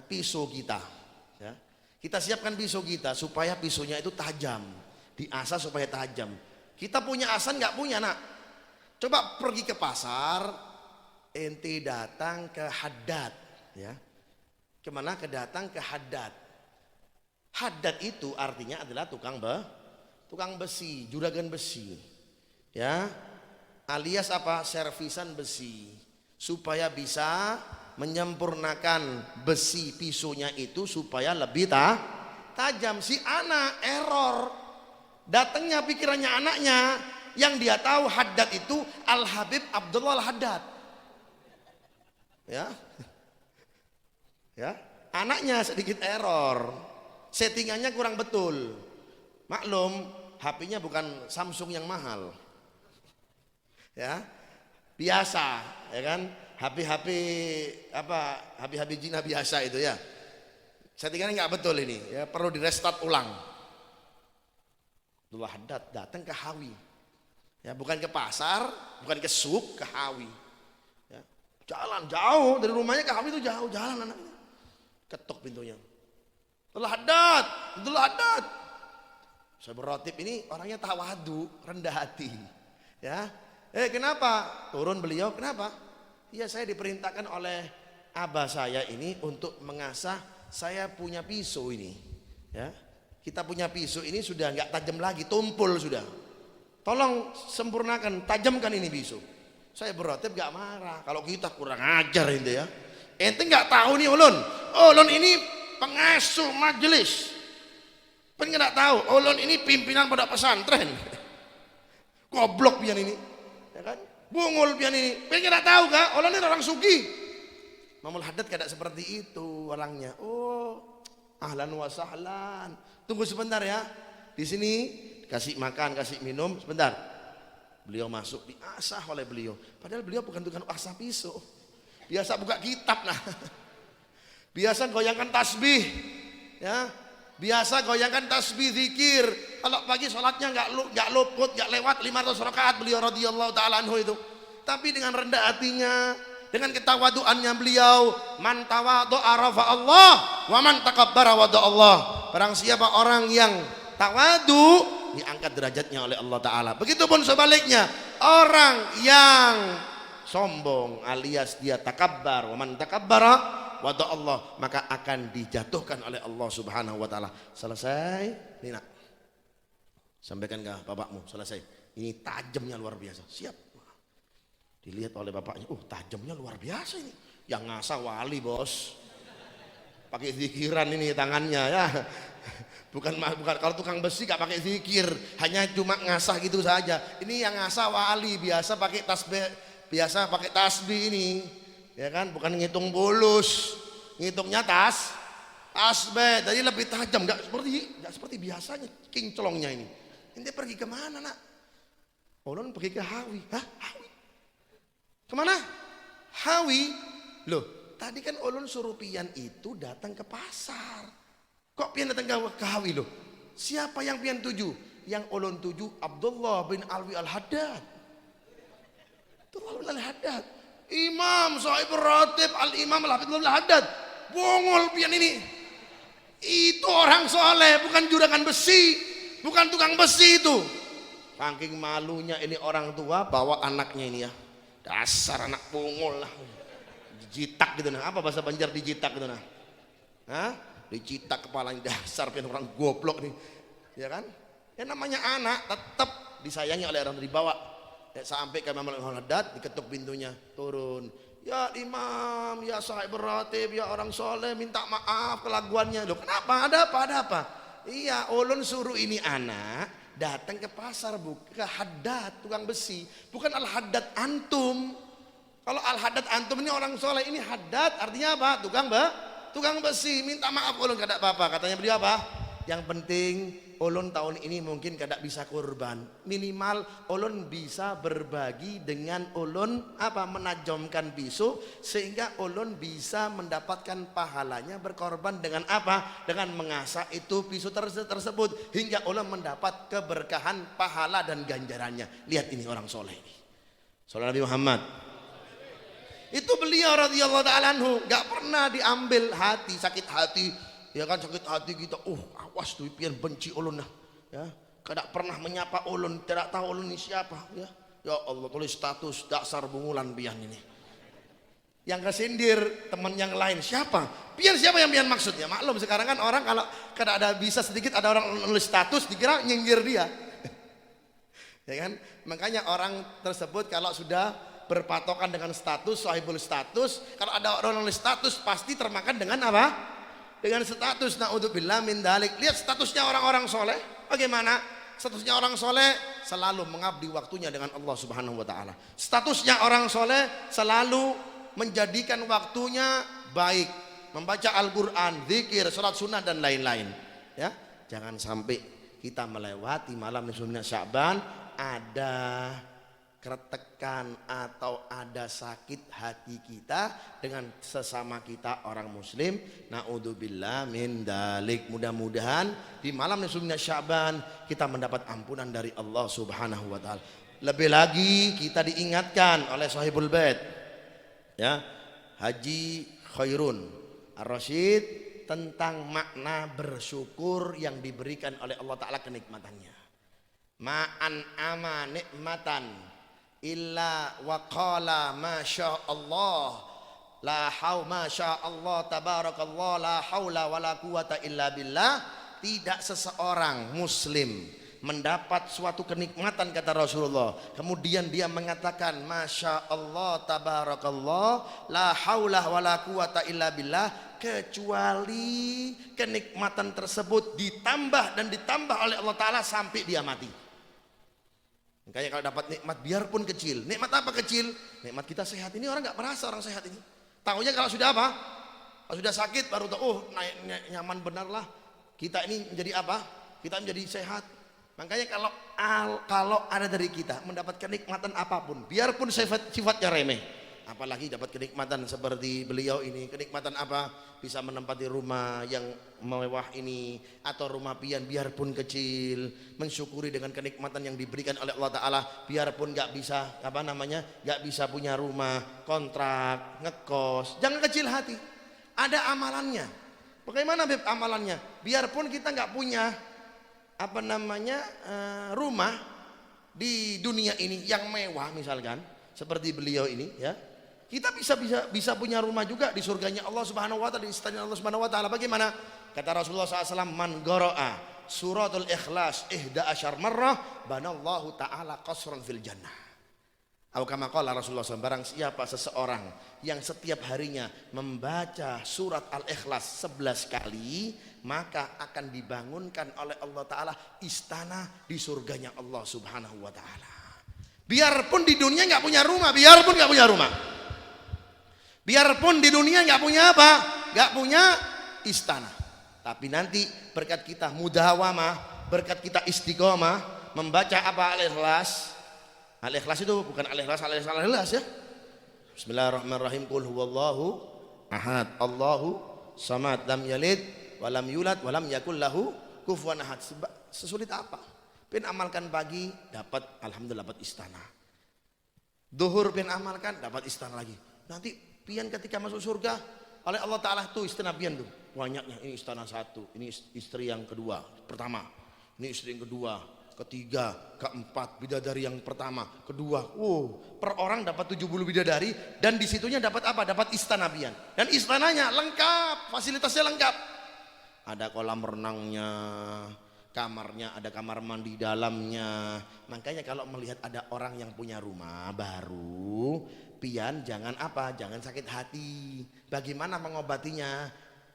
A: pisau kita, ya. Kita siapkan pisau kita supaya pisaunya itu tajam, diasah supaya tajam. Kita punya asan nggak punya, nak? Coba pergi ke pasar, ente datang ke Haddad, ya. Kemana? Datang ke Haddad. Haddad itu artinya adalah tukang besi, juragan besi, ya, alias apa? Servisan besi, supaya bisa menyempurnakan besi pisaunya itu supaya lebih tajam. Si anak error, datangnya pikirannya anaknya, yang dia tahu Haddad itu Al Habib Abdullah Al Haddad, ya, ya, anaknya sedikit error, settingannya kurang betul. Maklum HP-nya bukan Samsung yang mahal, ya, biasa, ya kan, HP apa, HP Cina biasa itu, ya. Settingannya nggak betul ini, ya, perlu di restart ulang. Abdullah Haddad datang ke Hawi, ya, bukan ke pasar, bukan ke suk, ke Hawi, ya. Jalan jauh dari rumahnya ke Hawi itu jauh, jalan anaknya, ketok pintunya. Abdullah Haddad. Sahibur Ratib ini orangnya tawadu, rendah hati, ya. Kenapa? Turun beliau, kenapa? Ya saya diperintahkan oleh abah saya ini untuk mengasah, saya punya pisau ini, ya. Kita punya pisau ini sudah nggak tajam lagi, tumpul sudah. Tolong sempurnakan, tajamkan ini pisau. Saya beratib gak marah. Kalau kita kurang ajar ente, ya. Ente nggak tahu nih ulun ini pengasuh majelis. Pen nggak tahu, ulun ini pimpinan pada pesantren. Goblok pian ini, ya kan? Bungul pian ini, pengen nggak tahu kak? Ulun ini orang sugi. Mamul Haddad kada seperti itu orangnya. Oh, ahlan wa sahlan. Tunggu sebentar ya. Di sini kasih makan, kasih minum sebentar. Beliau masuk, diasah oleh beliau. Padahal beliau bukan tukang asah pisau. Biasa buka kitab, nah. Biasa goyangkan tasbih, ya. Biasa goyangkan tasbih zikir. Kalau pagi sholatnya nggak luput, nggak lewat 500 rakaat beliau radhiyallahu taala anhu itu. Tapi dengan rendah hatinya, dengan ketawaduannya beliau, man tawadhu'a rafa Allah wa man takabbara wada Allah. Barang siapa orang yang tawadu, diangkat derajatnya oleh Allah taala. Begitupun sebaliknya, orang yang sombong alias dia takabbar, wa man takabbara wada Allah, maka akan dijatuhkan oleh Allah Subhanahu wa taala. Selesai? Ini nak. Sampaikan ke bapakmu, selesai. Ini tajamnya luar biasa. Siap. Dilihat oleh bapaknya, tajamnya luar biasa ini. Yang ngasah wali, bos. pakai zikiran ini tangannya ya. Bukan kalau tukang besi gak pakai zikir, hanya cuma ngasah gitu saja. Ini yang ngasah wali biasa pakai tasbih, biasa pakai tasbih ini, ya kan? Bukan ngitung bulus, ngitungnya tasbih. Jadi lebih tajam, gak seperti biasanya kinclongnya ini. Ini pergi kemana nak? Ulun pergi ke Hawi. Hah? Hawi? Kemana? Hawi? Loh, tadi kan ulun suruh pian itu datang ke pasar. Kok pian datang ke Hawi loh? Siapa yang pian tuju? Yang ulun tuju Abdullah bin Alwi Al-Haddad. Abdullah bin Al-Haddad. Imam Sahib Ratib Al-Imam Al-Hafidh Al-Haddad. Bongol pian ini. Itu orang soleh, bukan juragan besi. Bukan tukang besi itu. Saking malunya ini orang tua bawa anaknya ini ya. Dasar anak bongol lah. Dijitak gitu nah. Apa bahasa Banjar dijitak gitu nah? Hah? Dicitak kepalanya, dasar pian orang goblok nih, ya kan? Ya namanya anak tetap disayangi oleh orang dibawa. Ya, sampai ke Imam Al-Haddad diketuk pintunya, turun. Ya imam, ya sahib ratib, ya orang soleh, minta maaf kelakuannya. Loh kenapa? Ada apa? Iya, ulun suruh ini anak datang ke pasar, ke Haddad tukang besi, bukan Al-Haddad antum. Kalau Al-Haddad antum ini orang soleh, ini Haddad artinya apa? Tukang besi, minta maaf ulun kada apa-apa. Katanya beliau apa? Yang penting ulun tahun ini mungkin kada bisa kurban. Minimal ulun bisa berbagi dengan ulun apa? Menajamkan pisau sehingga ulun bisa mendapatkan pahalanya berkorban dengan apa? Dengan mengasah itu pisau tersebut hingga ulun mendapat keberkahan pahala dan ganjarannya. Lihat ini orang soleh ini. Sallallahu Nabi Muhammad. Itu beliau radhiyallahu ta'ala anhu gak pernah diambil hati, sakit hati, ya kan, sakit hati kita. Awas tuh pian benci ulun nah, ya. Kada pernah menyapa ulun, tidak tahu ulun ini siapa, ya. Ya Allah, tulis status dasar bungulan pian ini. Yang kesindir teman yang lain siapa? Siapa yang pian maksud ya? Maklum sekarang kan orang kalau kada ada bisa sedikit ada orang nulis status dikira nyinggir dia. Ya kan? Makanya orang tersebut kalau sudah berpatokan dengan status, sahibul status, kalau ada orang nulis status pasti termakan dengan apa? Dengan status. Naudzubillah min dzalik. Lihat statusnya orang-orang soleh. Bagaimana? Statusnya orang soleh selalu mengabdi waktunya dengan Allah Subhanahu wa taala. Statusnya orang soleh selalu menjadikan waktunya baik, membaca Al-Qur'an, zikir, salat sunnah dan lain-lain. Ya, jangan sampai kita melewati malam nisful Sya'ban ada kertekan atau ada sakit hati kita dengan sesama kita orang muslim. Naudzubillah min dzalik. Mudah-mudahan di malam nisful Sya'ban kita mendapat ampunan dari Allah Subhanahu wa taala. Lebih lagi kita diingatkan oleh sahibul bait ya, Haji Khairun Ar-Rasyid tentang makna bersyukur yang diberikan oleh Allah taala kenikmatannya. Ma'an ama nikmatan illa wa qala masya Allah la haula masya Allah tabarakallah la haula wala quwata illa billah. Tidak seseorang muslim mendapat suatu kenikmatan kata Rasulullah kemudian dia mengatakan masya Allah tabarakallah la haula wala quwata illa billah kecuali kenikmatan tersebut ditambah oleh Allah taala sampai dia mati. Makanya kalau dapat nikmat biarpun kecil, nikmat apa kecil? Nikmat kita sehat. Ini orang nggak merasa orang sehat ini. Tahunya kalau sudah apa? Kalau sudah sakit baru tahu. Nyaman benar lah. Kita ini menjadi apa? Kita menjadi sehat. Makanya kalau ada dari kita mendapatkan kenikmatan apapun, biarpun sifatnya remeh, apalagi dapat kenikmatan seperti beliau ini. Kenikmatan apa? Bisa menempati rumah yang mewah ini atau rumah pian biarpun kecil, mensyukuri dengan kenikmatan yang diberikan oleh Allah taala biarpun nggak bisa nggak bisa punya rumah, kontrak, ngekos, jangan kecil hati. Ada amalannya. Bagaimana amalannya? Biarpun kita nggak punya rumah di dunia ini yang mewah misalkan seperti beliau ini ya. Kita bisa punya rumah juga di surganya Allah Subhanahu wa taala, di istana Allah Subhanahu wa taala. Bagaimana? Kata Rasulullah SAW, man qara'a suratul ikhlas 11 marrah banallahu taala qasran fil jannah. Atau kama qala Rasulullah SAW, barang siapa seseorang yang setiap harinya membaca surat Al-Ikhlas 11 kali, maka akan dibangunkan oleh Allah Ta'ala istana di surganya Allah Subhanahu wa Ta'ala. Biarpun di dunia nggak punya rumah, biarpun nggak punya rumah, biarpun di dunia nggak punya apa, nggak punya istana, tapi nanti berkat kita mudawamah, berkat kita istiqomah membaca apa Al-Ikhlas. Al-Ikhlas itu bukan Al-Ikhlas ya. Bismillahirrahmanirrahim. Qul huwallahu ahad, Allahu samad, lam yalid walam yulad walam yakul lahu kufuwan ahad. Sesulit apa? Pin amalkan pagi dapat, alhamdulillah dapat istana. Duhur pin amalkan dapat istana lagi. Nanti pian ketika masuk surga oleh Allah Ta'ala tuh istana pian tuh banyaknya. Ini istana satu, ini istri yang kedua, pertama. Ini istri yang kedua, ketiga, keempat, bidadari yang pertama, kedua. Per orang dapat 70 bidadari dan disitunya dapat apa? Dapat istana pian. Dan istananya lengkap, fasilitasnya lengkap. Ada kolam renangnya, kamarnya, ada kamar mandi dalamnya. Makanya kalau melihat ada orang yang punya rumah baru, pian jangan apa? Jangan sakit hati. Bagaimana mengobatinya?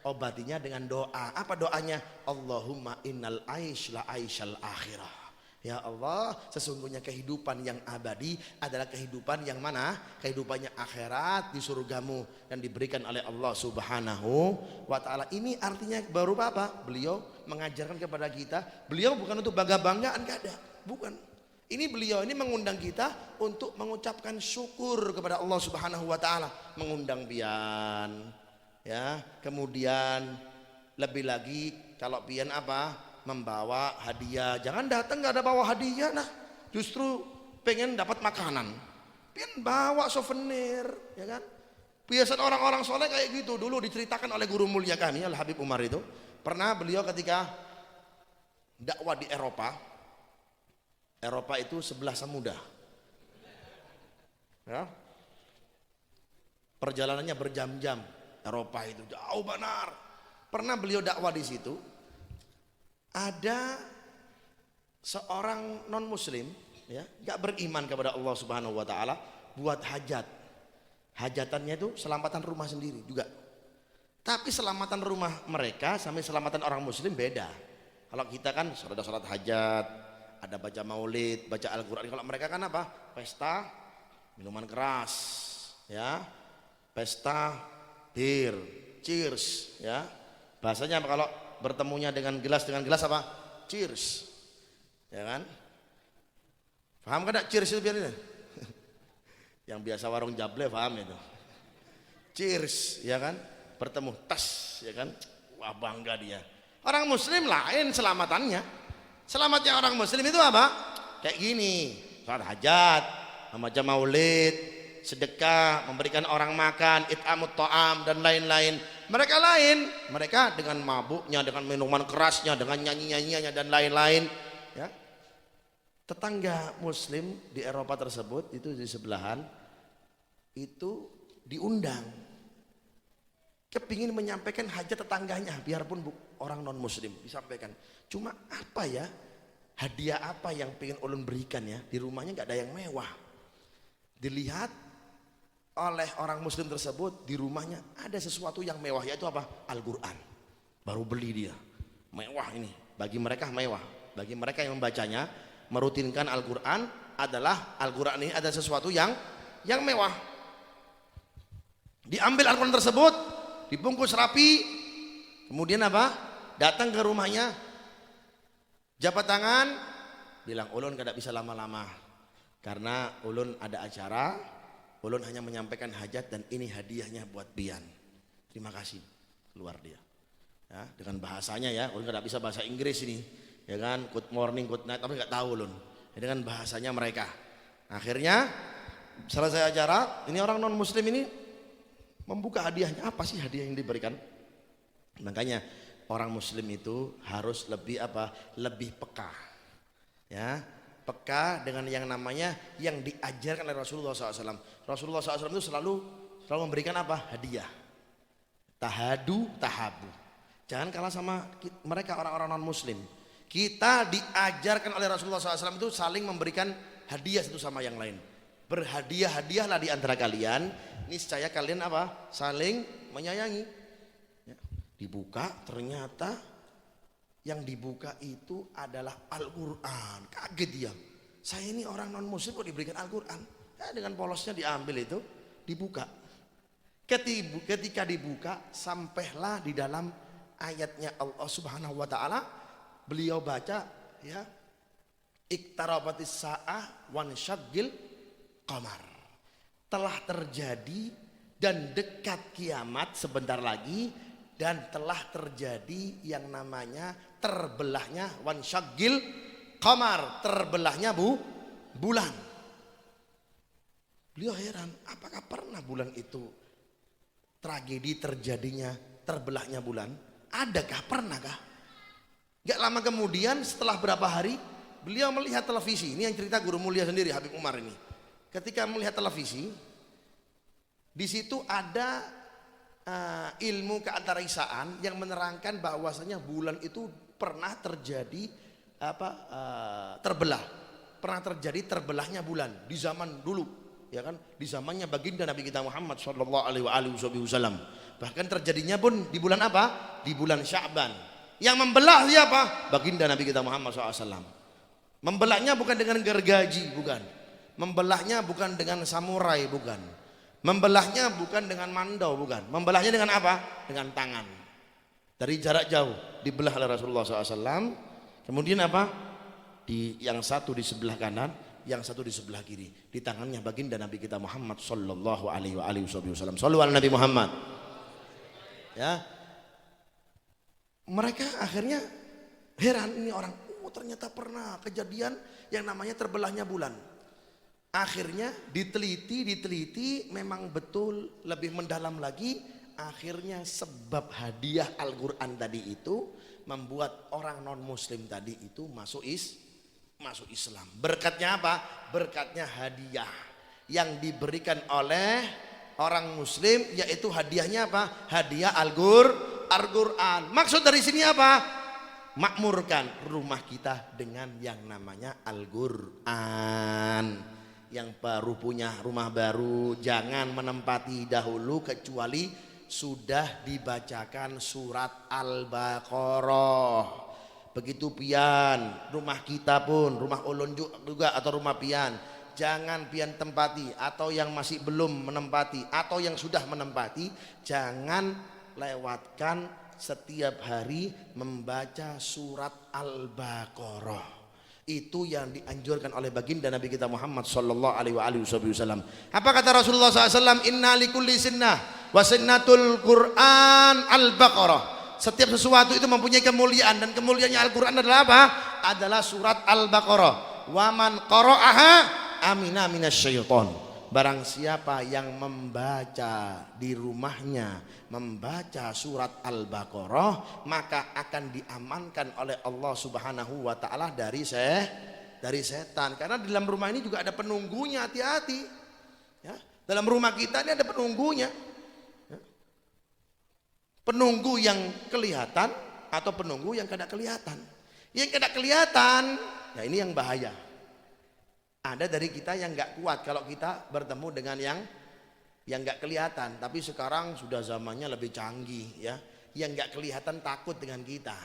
A: Obatinya dengan doa. Apa doanya? Allahumma innal aish la aisyal akhirah. Ya Allah, sesungguhnya kehidupan yang abadi adalah kehidupan yang mana? Kehidupannya akhirat di surgamu dan diberikan oleh Allah Subhanahu wa Ta'ala. Ini artinya baru apa? Beliau mengajarkan kepada kita. Beliau bukan untuk bangga-banggaan, enggak ada, bukan. Ini beliau ini mengundang kita untuk mengucapkan syukur kepada Allah Subhanahu wa Ta'ala, mengundang pian, ya. Kemudian lebih lagi kalau pian apa? Membawa hadiah. Jangan datang nggak ada bawa hadiah, nah justru pengen dapat makanan. Pian bawa souvenir, ya kan? Biasa orang-orang soleh kayak gitu. Dulu diceritakan oleh guru mulia kami Al Habib Umar itu, pernah beliau ketika dakwah di Eropa. Eropa itu sebelah samudra, ya. Perjalanannya berjam-jam. Eropa itu jauh benar. Pernah beliau dakwah di situ. Ada seorang non muslim, ya, nggak beriman kepada Allah Subhanahu wa Ta'ala, buat hajat. Hajatannya itu selamatan rumah sendiri juga. Tapi selamatan rumah mereka sama selamatan orang muslim beda. Kalau kita kan ada sholat hajat, ada baca maulid, baca Al-Quran. Kalau mereka kan apa? Pesta minuman keras, ya, pesta bir, cheers, ya. Bahasanya kalau bertemunya dengan gelas apa? Cheers, ya kan? Paham kan? Cheers itu biar ini. Yang biasa warung jable paham itu. Cheers, ya kan? Bertemu tas, ya kan? Wah bangga dia. Orang muslim lain selamatannya. Selamatnya orang muslim itu apa? Kayak gini, sholat hajat, membaca maulid, sedekah, memberikan orang makan, it'amut ta'am dan lain-lain. Mereka lain, mereka dengan mabuknya, dengan minuman kerasnya, dengan nyanyi-nyanyiannya dan lain-lain, ya. Tetangga muslim di Eropa tersebut itu di sebelahan itu diundang, kepingin menyampaikan hajat tetangganya, biarpun orang non muslim disampaikan. Cuma apa ya, hadiah apa yang pengen ulun berikan ya, di rumahnya nggak ada yang mewah. Dilihat oleh orang muslim tersebut, di rumahnya ada sesuatu yang mewah, yaitu apa? Al-Quran. Baru beli dia, mewah ini. Bagi mereka mewah, bagi mereka yang membacanya, merutinkan Al-Quran adalah Al-Quran ini ada sesuatu yang mewah. Diambil Al-Quran tersebut, dibungkus rapi, kemudian apa? Datang ke rumahnya, jabat tangan, bilang ulun kada bisa lama-lama karena ulun ada acara. Ulun hanya menyampaikan hajat dan ini hadiahnya buat pian. Terima kasih. Keluar dia. Ya, dengan bahasanya ya, ulun nggak bisa bahasa Inggris ini, ya kan? Good morning, good night, tapi nggak tahu ulun. Ya, dengan bahasanya mereka. Akhirnya selesai acara, ini orang non muslim ini membuka hadiahnya. Apa sih hadiah yang diberikan? Makanya orang muslim itu harus lebih apa? Lebih peka. Ya. Peka dengan yang namanya yang diajarkan oleh Rasulullah SAW. Rasulullah SAW itu selalu memberikan apa? Hadiah. Tahadu, tahabu. Jangan kalah sama mereka orang-orang non muslim. Kita diajarkan oleh Rasulullah SAW itu saling memberikan hadiah satu sama yang lain. berhadiah-hadiahlah di antara kalian, niscaya kalian apa? Saling menyayangi. Ya. Dibuka, ternyata yang dibuka itu adalah Al-Quran. Kaget dia, saya ini orang non muslim kok diberikan Al-Quran. Ya, dengan polosnya diambil itu, dibuka. Ketika dibuka, sampailah di dalam ayatnya Allah Subhanahu wa taala, beliau baca ya, iqtarabatis sa'ah wansyaggil qamar. Telah terjadi dan dekat kiamat sebentar lagi, dan telah terjadi yang namanya terbelahnya wansyaggil qamar, terbelahnya bulan. Beliau heran, apakah pernah bulan itu tragedi terjadinya terbelahnya bulan? Adakah, pernahkah? Gak lama kemudian setelah berapa hari beliau melihat televisi. Ini yang cerita guru mulia sendiri, Habib Umar ini. Ketika melihat televisi, di situ ada ilmu keantaraisaan yang menerangkan bahwasanya bulan itu pernah terjadi terbelah. Pernah terjadi terbelahnya bulan di zaman dulu, ya kan? Di zamannya baginda Nabi kita Muhammad sallallahu alaihi wasallam. Bahkan terjadinya pun di bulan apa? Di bulan Sya'ban. Yang membelah siapa? Baginda Nabi kita Muhammad SAW. Membelahnya bukan dengan gergaji, bukan. Membelahnya bukan dengan samurai, bukan. Membelahnya bukan dengan mandau, bukan. Membelahnya dengan apa? Dengan tangan. Dari jarak jauh dibelah oleh Rasulullah SAW. Kemudian apa? Yang satu di sebelah kanan, yang satu di sebelah kiri. Di tangannya baginda Nabi kita Muhammad sallallahu alaihi wasallam. Shallu ala Nabi Muhammad. Ya, mereka akhirnya heran, ini orang, ternyata pernah kejadian yang namanya terbelahnya bulan. Akhirnya diteliti, memang betul, lebih mendalam lagi. Akhirnya sebab hadiah Al-Quran tadi itu membuat orang non muslim tadi itu masuk Islam. Berkatnya apa? Berkatnya hadiah yang diberikan oleh orang muslim, yaitu hadiahnya apa? Hadiah Al-Quran. Maksud dari sini apa? Makmurkan rumah kita dengan yang namanya Al-Quran. Yang baru punya rumah baru, jangan menempati dahulu kecuali sudah dibacakan surat Al-Baqarah. Begitu pian rumah kita pun, rumah ulun juga atau rumah pian, jangan pian tempati, atau yang masih belum menempati atau yang sudah menempati, jangan lewatkan setiap hari membaca surat Al-Baqarah. Itu yang dianjurkan oleh baginda Nabi kita Muhammad sallallahu alaihi wasallam. Apa kata Rasulullah SAW? Inna likulli sinnah wa sinnatul Quran Al-Baqarah. Setiap sesuatu itu mempunyai kemuliaan, dan kemuliaannya Al-Quran adalah apa? Adalah surat Al-Baqarah. Wa man qara'aha amina minasyaiton. Barang siapa yang membaca di rumahnya, membaca surat Al-Baqarah, maka akan diamankan oleh Allah Subhanahu wa taala dari setan. Karena di dalam rumah ini juga ada penunggunya, hati-hati. Ya, dalam rumah kita ini ada penunggunya. Ya. Penunggu yang kelihatan atau penunggu yang tidak kelihatan. Yang tidak kelihatan, ya ini yang bahaya. Ada dari kita yang nggak kuat kalau kita bertemu dengan yang nggak kelihatan, tapi sekarang sudah zamannya lebih canggih ya. Yang nggak kelihatan takut dengan kita,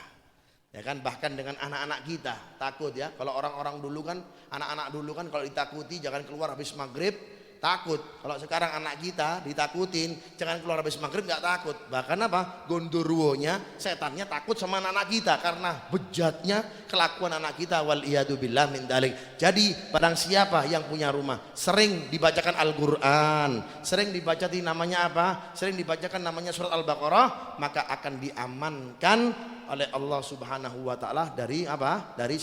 A: ya kan? Bahkan dengan anak-anak kita takut ya. Kalau orang-orang dulu kan, anak-anak dulu kan kalau ditakuti jangan keluar habis maghrib, takut. Kalau sekarang anak kita ditakutin jangan keluar habis maghrib, nggak takut. Bahkan apa? Gondoruonya, setannya takut sama anak kita karena bejatnya kelakuan anak kita. Wal iyadu billah min dalik. Jadi barang siapa yang punya rumah sering dibacakan Al-Quran, sering dibaca namanya apa? Sering dibacakan namanya surat Al-Baqarah, maka akan diamankan oleh Allah Subhanahu wa taala dari apa? Dari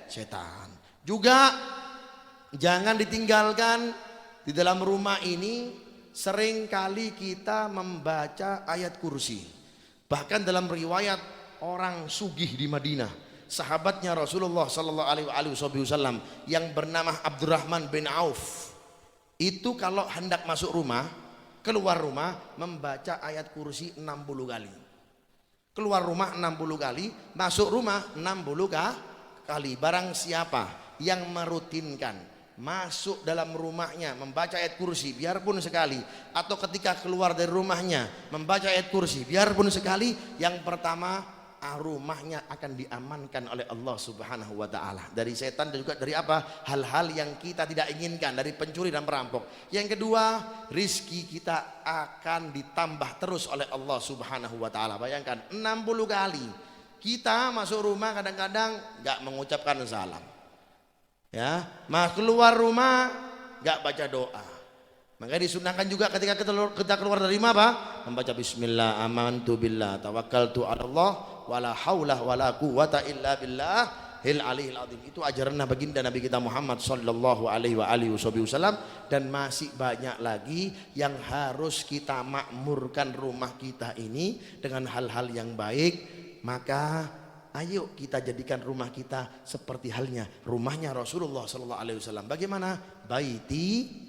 A: setan. Juga jangan ditinggalkan. Di dalam rumah ini sering kali kita membaca ayat kursi. Bahkan dalam riwayat orang sugih di Madinah, sahabatnya Rasulullah sallallahu alaihi wasallam yang bernama Abdurrahman bin Auf, itu kalau hendak masuk rumah, keluar rumah membaca ayat kursi 60 kali. Keluar rumah 60 kali, masuk rumah 60 kali. Barang siapa yang merutinkan masuk dalam rumahnya membaca ayat kursi biarpun sekali, atau ketika keluar dari rumahnya membaca ayat kursi biarpun sekali, yang pertama rumahnya akan diamankan oleh Allah Subhanahu wa taala dari setan dan juga dari apa? Hal-hal yang kita tidak inginkan, dari pencuri dan perampok. Yang kedua, rizki kita akan ditambah terus oleh Allah Subhanahu wa taala. Bayangkan 60 kali kita masuk rumah kadang-kadang nggak mengucapkan salam. Ya, keluar rumah nggak baca doa. Maka disunahkan juga ketika kita keluar dari rumah apa? Membaca bismillah, amantu billah, tawakkaltu ala Allah, wala haula wala quwata illa billah hil aliyil azim. Itu ajaran baginda Nabi kita Muhammad sallallahu alaihi wa alihi wasallam. Dan masih banyak lagi yang harus kita makmurkan rumah kita ini dengan hal-hal yang baik. Maka ayo kita jadikan rumah kita seperti halnya rumahnya Rasulullah sallallahu alaihi wasallam. Bagaimana? Baiti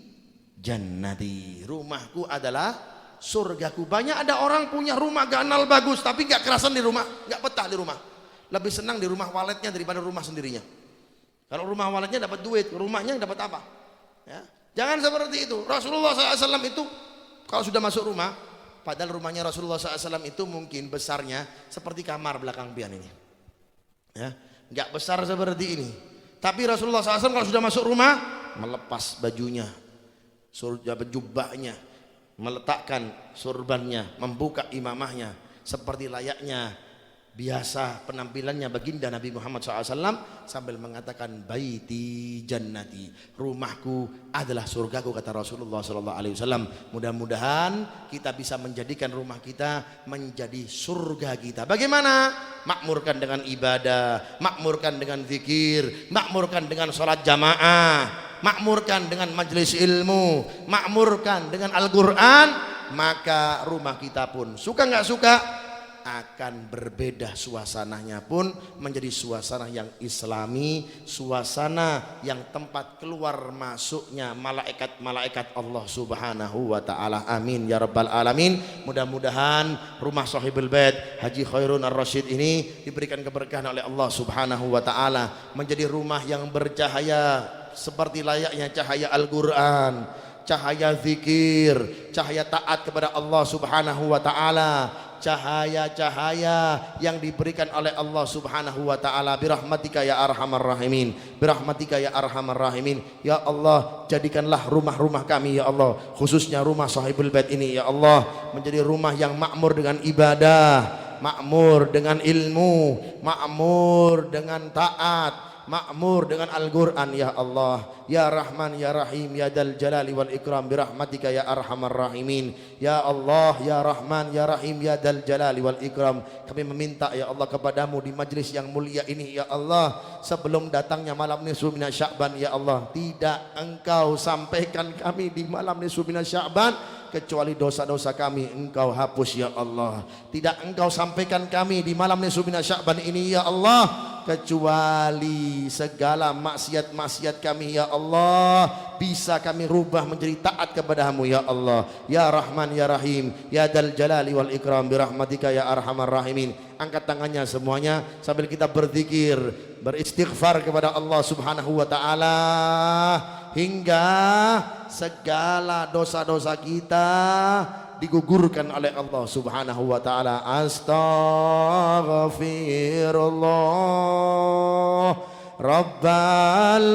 A: jannati, rumahku adalah surgaku. Banyak ada orang punya rumah ganal bagus tapi gak kerasan di rumah, gak betah di rumah, lebih senang di rumah waletnya daripada rumah sendirinya. Kalau rumah waletnya dapat duit, rumahnya dapat apa? Ya, jangan seperti itu. Rasulullah SAW itu kalau sudah masuk rumah, padahal rumahnya Rasulullah SAW itu mungkin besarnya seperti kamar belakang pian ini, ya, gak besar seperti ini. Tapi Rasulullah SAW kalau sudah masuk rumah melepas bajunya, jubahnya, meletakkan surbannya, membuka imamahnya seperti layaknya biasa penampilannya baginda Nabi Muhammad SAW, sambil mengatakan baiti jannati, rumahku adalah surgaku, kata Rasulullah SAW. Mudah-mudahan kita bisa menjadikan rumah kita menjadi surga kita. Bagaimana? Makmurkan dengan ibadah, makmurkan dengan zikir, makmurkan dengan sholat jamaah, makmurkan dengan majelis ilmu, makmurkan dengan Al-Quran. Maka rumah kita pun suka nggak suka akan berbeda, suasananya pun menjadi suasana yang islami, suasana yang tempat keluar masuknya malaikat-malaikat Allah Subhanahu wa taala. Amin ya rabbal alamin. Mudah-mudahan rumah Sahibul Bait Haji Khairun Ar-Rasyid ini diberikan keberkahan oleh Allah Subhanahu wa taala, menjadi rumah yang bercahaya seperti layaknya cahaya Al-Quran, cahaya zikir, cahaya taat kepada Allah Subhanahu wa taala, cahaya-cahaya yang diberikan oleh Allah Subhanahu wa taala. Birahmatika ya arhamar rahimin, birahmatika ya arhamar rahimin. Ya Allah, jadikanlah rumah-rumah kami ya Allah, khususnya rumah Sahibul Bait ini ya Allah, menjadi rumah yang makmur dengan ibadah, makmur dengan ilmu, makmur dengan taat, makmur dengan Al-Quran ya Allah. Ya Rahman ya Rahim ya Dal Jalali wal Ikram, birahmatika ya arhamar rahimin. Ya Allah ya Rahman ya Rahim ya Dal Jalali wal Ikram, kami meminta ya Allah kepadamu di majlis yang mulia ini ya Allah, sebelum datangnya malam nisfu minas Sya'ban ya Allah, tidak Engkau sampaikan kami di malam nisfu minas Sya'ban kecuali dosa-dosa kami Engkau hapus ya Allah. Tidak Engkau sampaikan kami di malam nisfu minas Sya'ban ini ya Allah kecuali segala maksiat-maksiat kami ya Allah bisa kami rubah menjadi taat kepadamu ya Allah. Ya Rahman ya Rahim ya Dal Jalali wal Ikram, birahmatika ya arhamar rahimin. Angkat tangannya semuanya sambil kita berzikir, beristighfar kepada Allah Subhanahu wa taala hingga segala dosa-dosa kita digugurkan oleh Allah Subhanahu wa taala. Astaghfirullah Rabbal,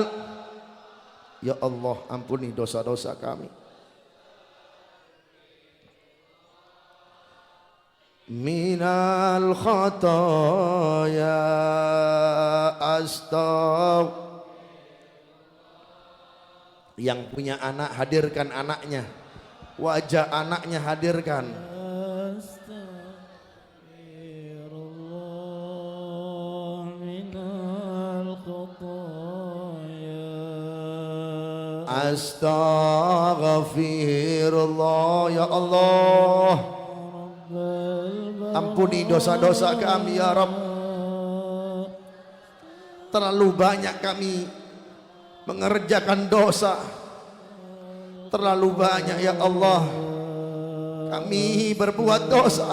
A: ya Allah ampuni dosa-dosa kami. Minal khataya yang punya anak hadirkan anaknya, wajah anaknya hadirkan. Astaghfirullah ya Allah, ampuni dosa-dosa kami ya Rabb. Terlalu banyak kami mengerjakan dosa, terlalu banyak ya Allah kami berbuat dosa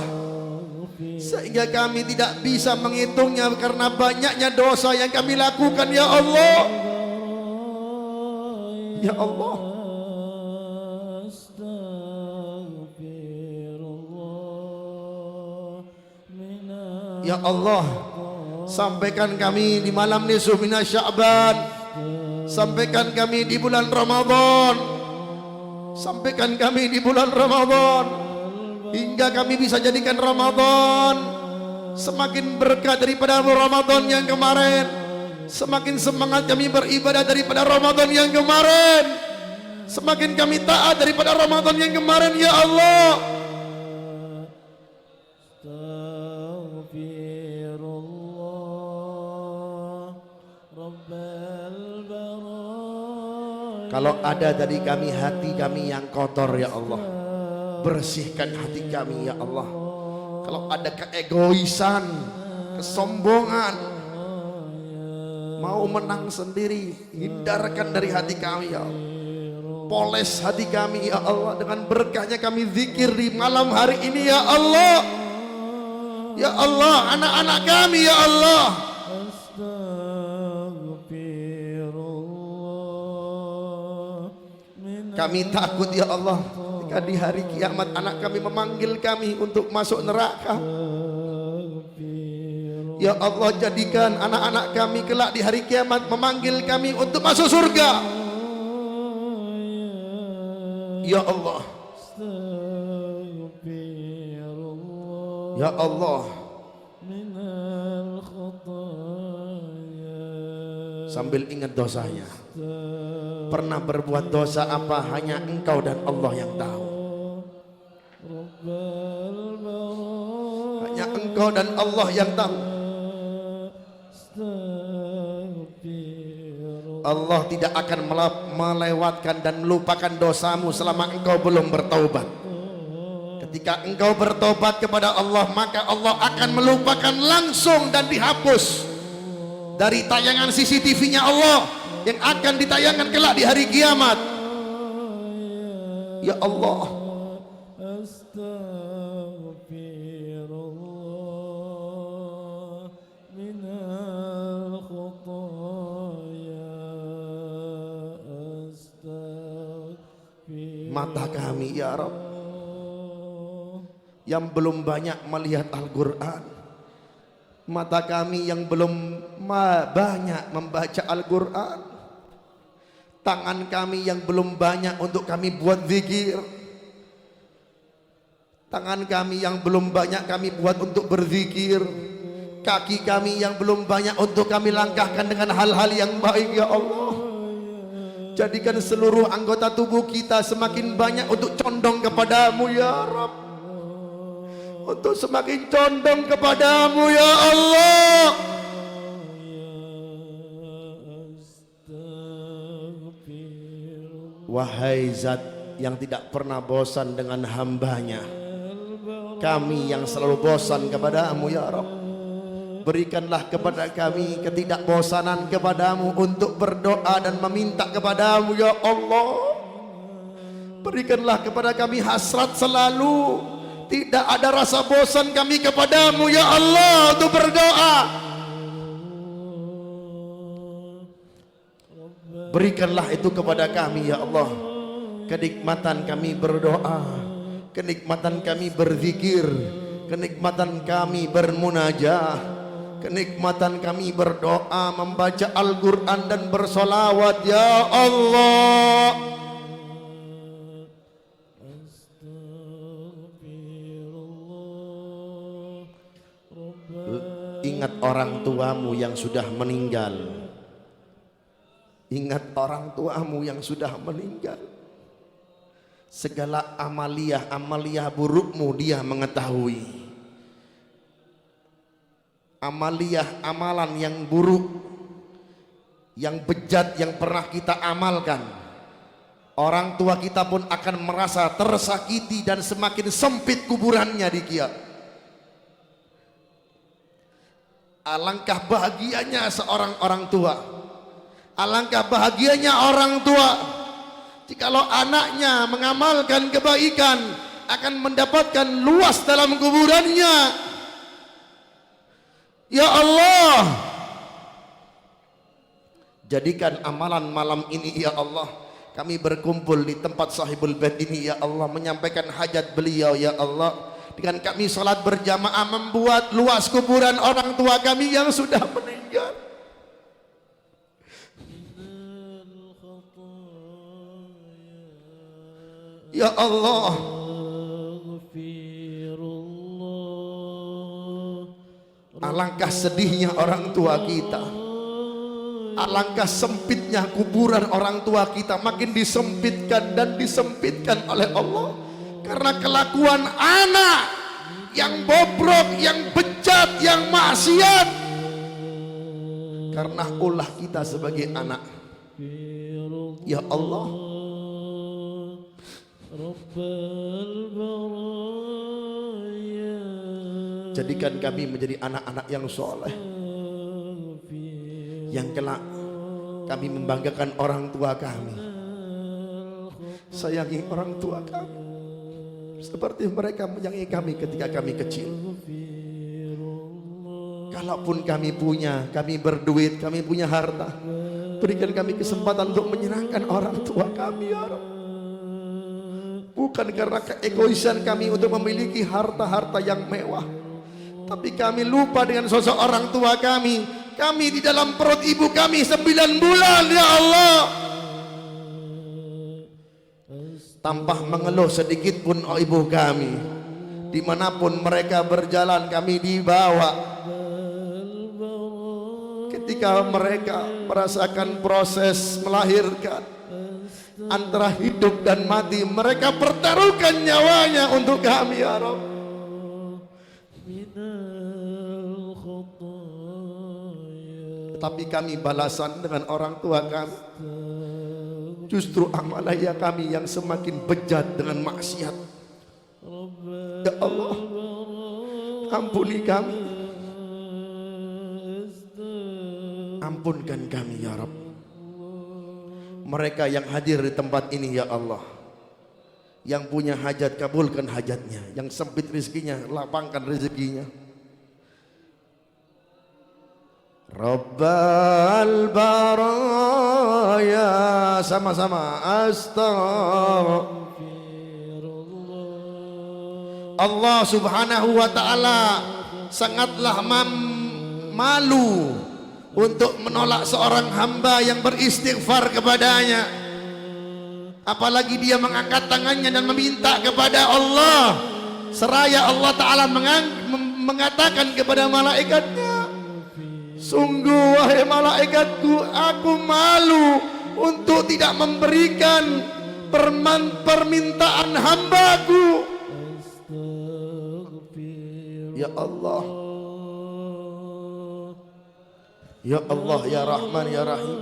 A: sehingga kami tidak bisa menghitungnya karena banyaknya dosa yang kami lakukan ya Allah. Ya Allah. Ya Allah, sampaikan kami di malam nisfu minas Sya'ban, sampaikan kami di bulan Ramadan, sampaikan kami di bulan Ramadan, hingga kami bisa jadikan Ramadan semakin berkah daripada Ramadan yang kemarin, semakin semangat kami beribadah daripada Ramadan yang kemarin, semakin kami taat daripada Ramadan yang kemarin. Ya Allah, kalau ada dari kami hati kami yang kotor, ya Allah, bersihkan hati kami, ya Allah. Kalau ada keegoisan, kesombongan, mau menang sendiri, hindarkan dari hati kami, ya Allah. Poles hati kami, ya Allah, dengan berkahnya kami zikir di malam hari ini, ya Allah. Ya Allah, anak-anak kami, ya Allah, kami takut, ya Allah, jika di hari kiamat anak kami memanggil kami untuk masuk neraka. Ya Allah, jadikan anak-anak kami kelak di hari kiamat memanggil kami untuk masuk surga. Ya Allah, ya Allah, sambil ingat dosanya. Pernah berbuat dosa apa hanya engkau dan Allah yang tahu. Hanya engkau dan Allah yang tahu. Allah tidak akan melewatkan dan melupakan dosamu selama engkau belum bertaubat. Ketika engkau bertobat kepada Allah, maka Allah akan melupakan langsung dan dihapus dari tayangan CCTV-nya Allah yang akan ditayangkan kelak di hari kiamat. Ya Allah, mata kami, ya Rabb, yang belum banyak melihat Al-Quran, mata kami yang belum banyak membaca Al-Quran, tangan kami yang belum banyak untuk kami buat zikir, tangan kami yang belum banyak kami buat untuk berzikir, kaki kami yang belum banyak untuk kami langkahkan dengan hal-hal yang baik. Ya Allah, jadikan seluruh anggota tubuh kita semakin banyak untuk condong kepadamu, ya Rabb, untuk semakin condong kepadamu, ya Allah. Wahai Zat yang tidak pernah bosan dengan hambanya, kami yang selalu bosan kepadamu, ya Rabb, berikanlah kepada kami ketidakbosanan kepadamu untuk berdoa dan meminta kepadamu, ya Allah. Berikanlah kepada kami hasrat selalu, tidak ada rasa bosan kami kepadamu, ya Allah, untuk berdoa. Berikanlah itu kepada kami, ya Allah, kenikmatan kami berdoa, kenikmatan kami berzikir, kenikmatan kami bermunajah, kenikmatan kami berdoa, membaca Al-Quran dan bersolawat, ya Allah. Ingat orang tuamu yang sudah meninggal. Ingat orang tuamu yang sudah meninggal. Segala amalia burukmu dia mengetahui. Amalan yang buruk, yang bejat yang pernah kita amalkan, orang tua kita pun akan merasa tersakiti dan semakin sempit kuburannya di kiamat. Alangkah bahagianya seorang orang tua, alangkah bahagianya orang tua jikalau anaknya mengamalkan kebaikan, akan mendapatkan luas dalam kuburannya. Ya Allah, jadikan amalan malam ini, ya Allah, kami berkumpul di tempat Sahibul Bait ini ya Allah, menyampaikan hajat beliau ya Allah. Dengan kami salat berjamaah membuat luas kuburan orang tua kami yang sudah meninggal. Ya Allah, alangkah sedihnya orang tua kita, alangkah sempitnya kuburan orang tua kita, makin disempitkan dan disempitkan oleh Allah karena kelakuan anak yang bobrok, yang bejat, yang maksiat. Karena ulah kita sebagai anak, ya Allah, jadikan kami menjadi anak-anak yang soleh, yang kelak kami membanggakan orang tua kami, sayangi orang tua kami seperti mereka menyayangi kami ketika kami kecil. Kalaupun kami berduit, kami punya harta, berikan kami kesempatan untuk menyenangkan orang tua kami ya Rabb. Bukan karena keegoisan kami untuk memiliki harta-harta yang mewah, tapi kami lupa dengan sosok orang tua kami. Kami di dalam perut ibu kami 9 bulan ya Allah, tanpa mengeluh sedikit pun ibu kami. Dimanapun mereka berjalan kami dibawa. Ketika mereka merasakan proses melahirkan, antara hidup dan mati, mereka pertaruhkan nyawanya untuk kami ya Rabb. Tapi kami balasan dengan orang tua kami, justru amalaya kami yang semakin bejat dengan maksiat. Ya Allah, ampuni kami, ampunkan kami ya Rabb. Mereka yang hadir di tempat ini ya Allah, yang punya hajat kabulkan hajatnya, yang sempit rezekinya lapangkan rezekinya. Rabbal baraya, sama-sama astagfirullah. Allah subhanahu wa ta'ala sangatlah malu untuk menolak seorang hamba yang beristighfar kepadanya, apalagi dia mengangkat tangannya dan meminta kepada Allah, seraya Allah ta'ala mengatakan kepada malaikatnya, sungguh wahai malaikatku, aku malu untuk tidak memberikan permintaan hambaku. Ya Allah, ya Allah, ya Rahman, ya Rahim,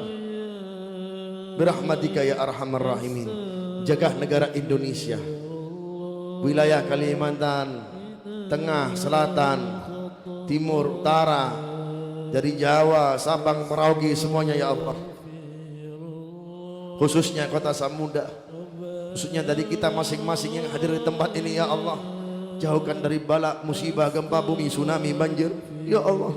A: birahmatika ya arhamar rahimin. Jaga negara Indonesia, wilayah Kalimantan Tengah, Selatan, Timur, Utara, dari Jawa, Sabang, Merauke, semuanya ya Allah. Khususnya kota Samuda, khususnya dari kita masing-masing yang hadir di tempat ini ya Allah. Jauhkan dari bala, musibah, gempa bumi, tsunami, banjir ya Allah.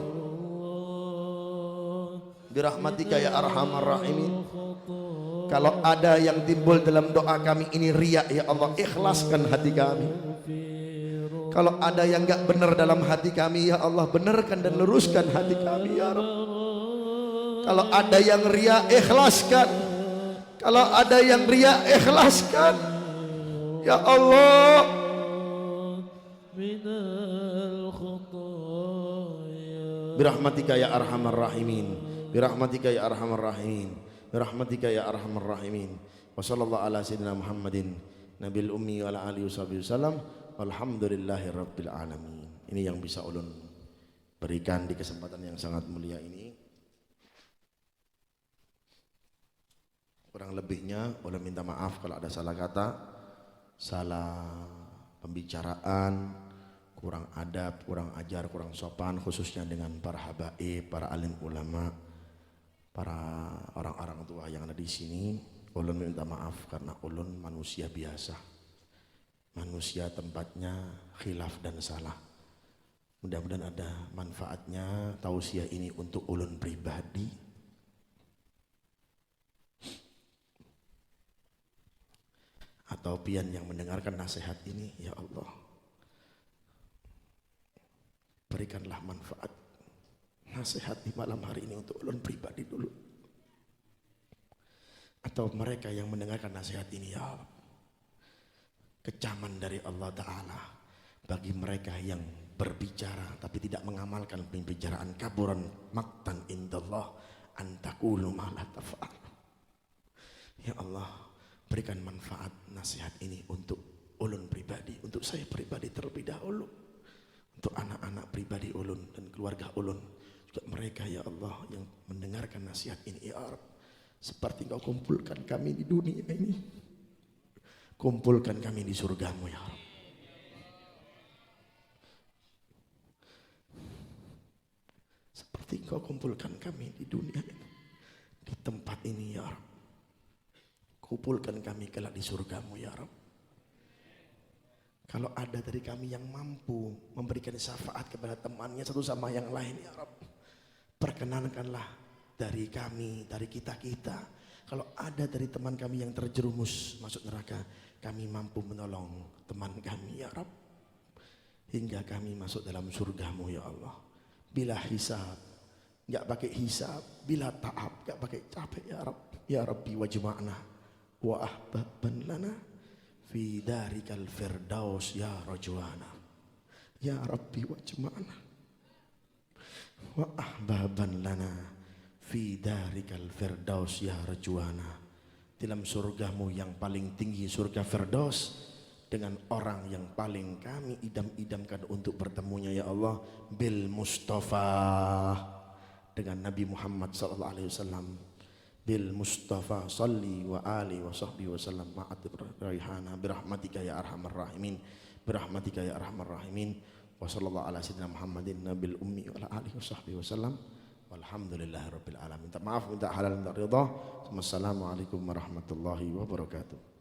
A: Birahmatika ya arhamar rahimin. Kalau ada yang timbul dalam doa kami ini riya ya Allah, ikhlaskan hati kami. Kalau ada yang enggak benar dalam hati kami ya Allah, benarkan dan luruskan hati kami ya Rabb. Kalau ada yang riya, ikhlaskan. Kalau ada yang riya, ikhlaskan ya Allah. Birahmatika ya arhamar rahimin, birahmatika ya arhamar rahimin, birahmatika ya arhamar rahimin. Wa sallallahu ala sayyidina Muhammadin nabil ummi wa ala alihi wasallam. Alhamdulillahi rabbil alamin. Ini yang bisa ulun berikan di kesempatan yang sangat mulia ini. Kurang lebihnya ulun minta maaf kalau ada salah kata, salah pembicaraan, kurang adab, kurang ajar, kurang sopan, khususnya dengan para habaib, para alim ulama, para orang-orang tua yang ada di sini. Ulun minta maaf karena ulun manusia biasa. Manusia tempatnya khilaf dan salah. Mudah-mudahan ada manfaatnya tausiah ini untuk ulun pribadi, kau pian yang mendengarkan nasihat ini, ya Allah, berikanlah manfaat nasihat di malam hari ini untuk ulun pribadi dulu, atau mereka yang mendengarkan nasihat ini, ya Allah, kecaman dari Allah Ta'ala bagi mereka yang berbicara tapi tidak mengamalkan pembicaraan, kaburan maktan indallah antakulu ma la taf'al. Ya Allah, berikan manfaat nasihat ini untuk ulun pribadi, untuk saya pribadi terlebih dahulu, untuk anak-anak pribadi ulun dan keluarga ulun, juga mereka ya Allah yang mendengarkan nasihat ini, ya Rabb, seperti Engkau kumpulkan kami di dunia ini, kumpulkan kami di surgamu ya Rabb. Seperti Engkau kumpulkan kami di dunia ini, di tempat ini ya Rabb, kumpulkan kami kelak di surgamu ya Rabb. Kalau ada dari kami yang mampu memberikan syafaat kepada temannya satu sama yang lain, ya Rabb, perkenankanlah dari kami, dari kita-kita. Kalau ada dari teman kami yang terjerumus masuk neraka, kami mampu menolong teman kami ya Rabb, hingga kami masuk dalam surgamu ya Allah. Bila hisab, gak pakai hisab, bila ta'ab, gak pakai capek ya Rabb. Ya Rabbi wajma'na wa ahbaban lana fi darikal firdaus ya rajwana. Ya Rabbi wajma'na wa ahbaban lana fi darikal firdaus ya rajwana. Dalam surgamu yang paling tinggi, surga firdaus, dengan orang yang paling kami idam-idamkan untuk bertemunya ya Allah, bil Mustafa, dengan Nabi Muhammad sallallahu alaihi wasallam, bil Mustafa salli wa ali wa sahbihi wasallam ma'at raihana birahmatika ya arhamar rahimin, birahmatika ya arhamar rahimin, wa sallallahu ala sayyidina Muhammadin nabil ummi wa ala alihi wa sahbihi wasallam, walhamdulillahi rabbil alamin. Minta maaf, minta halal, minta ridha. Wassalamualaikum warahmatullahi wabarakatuh.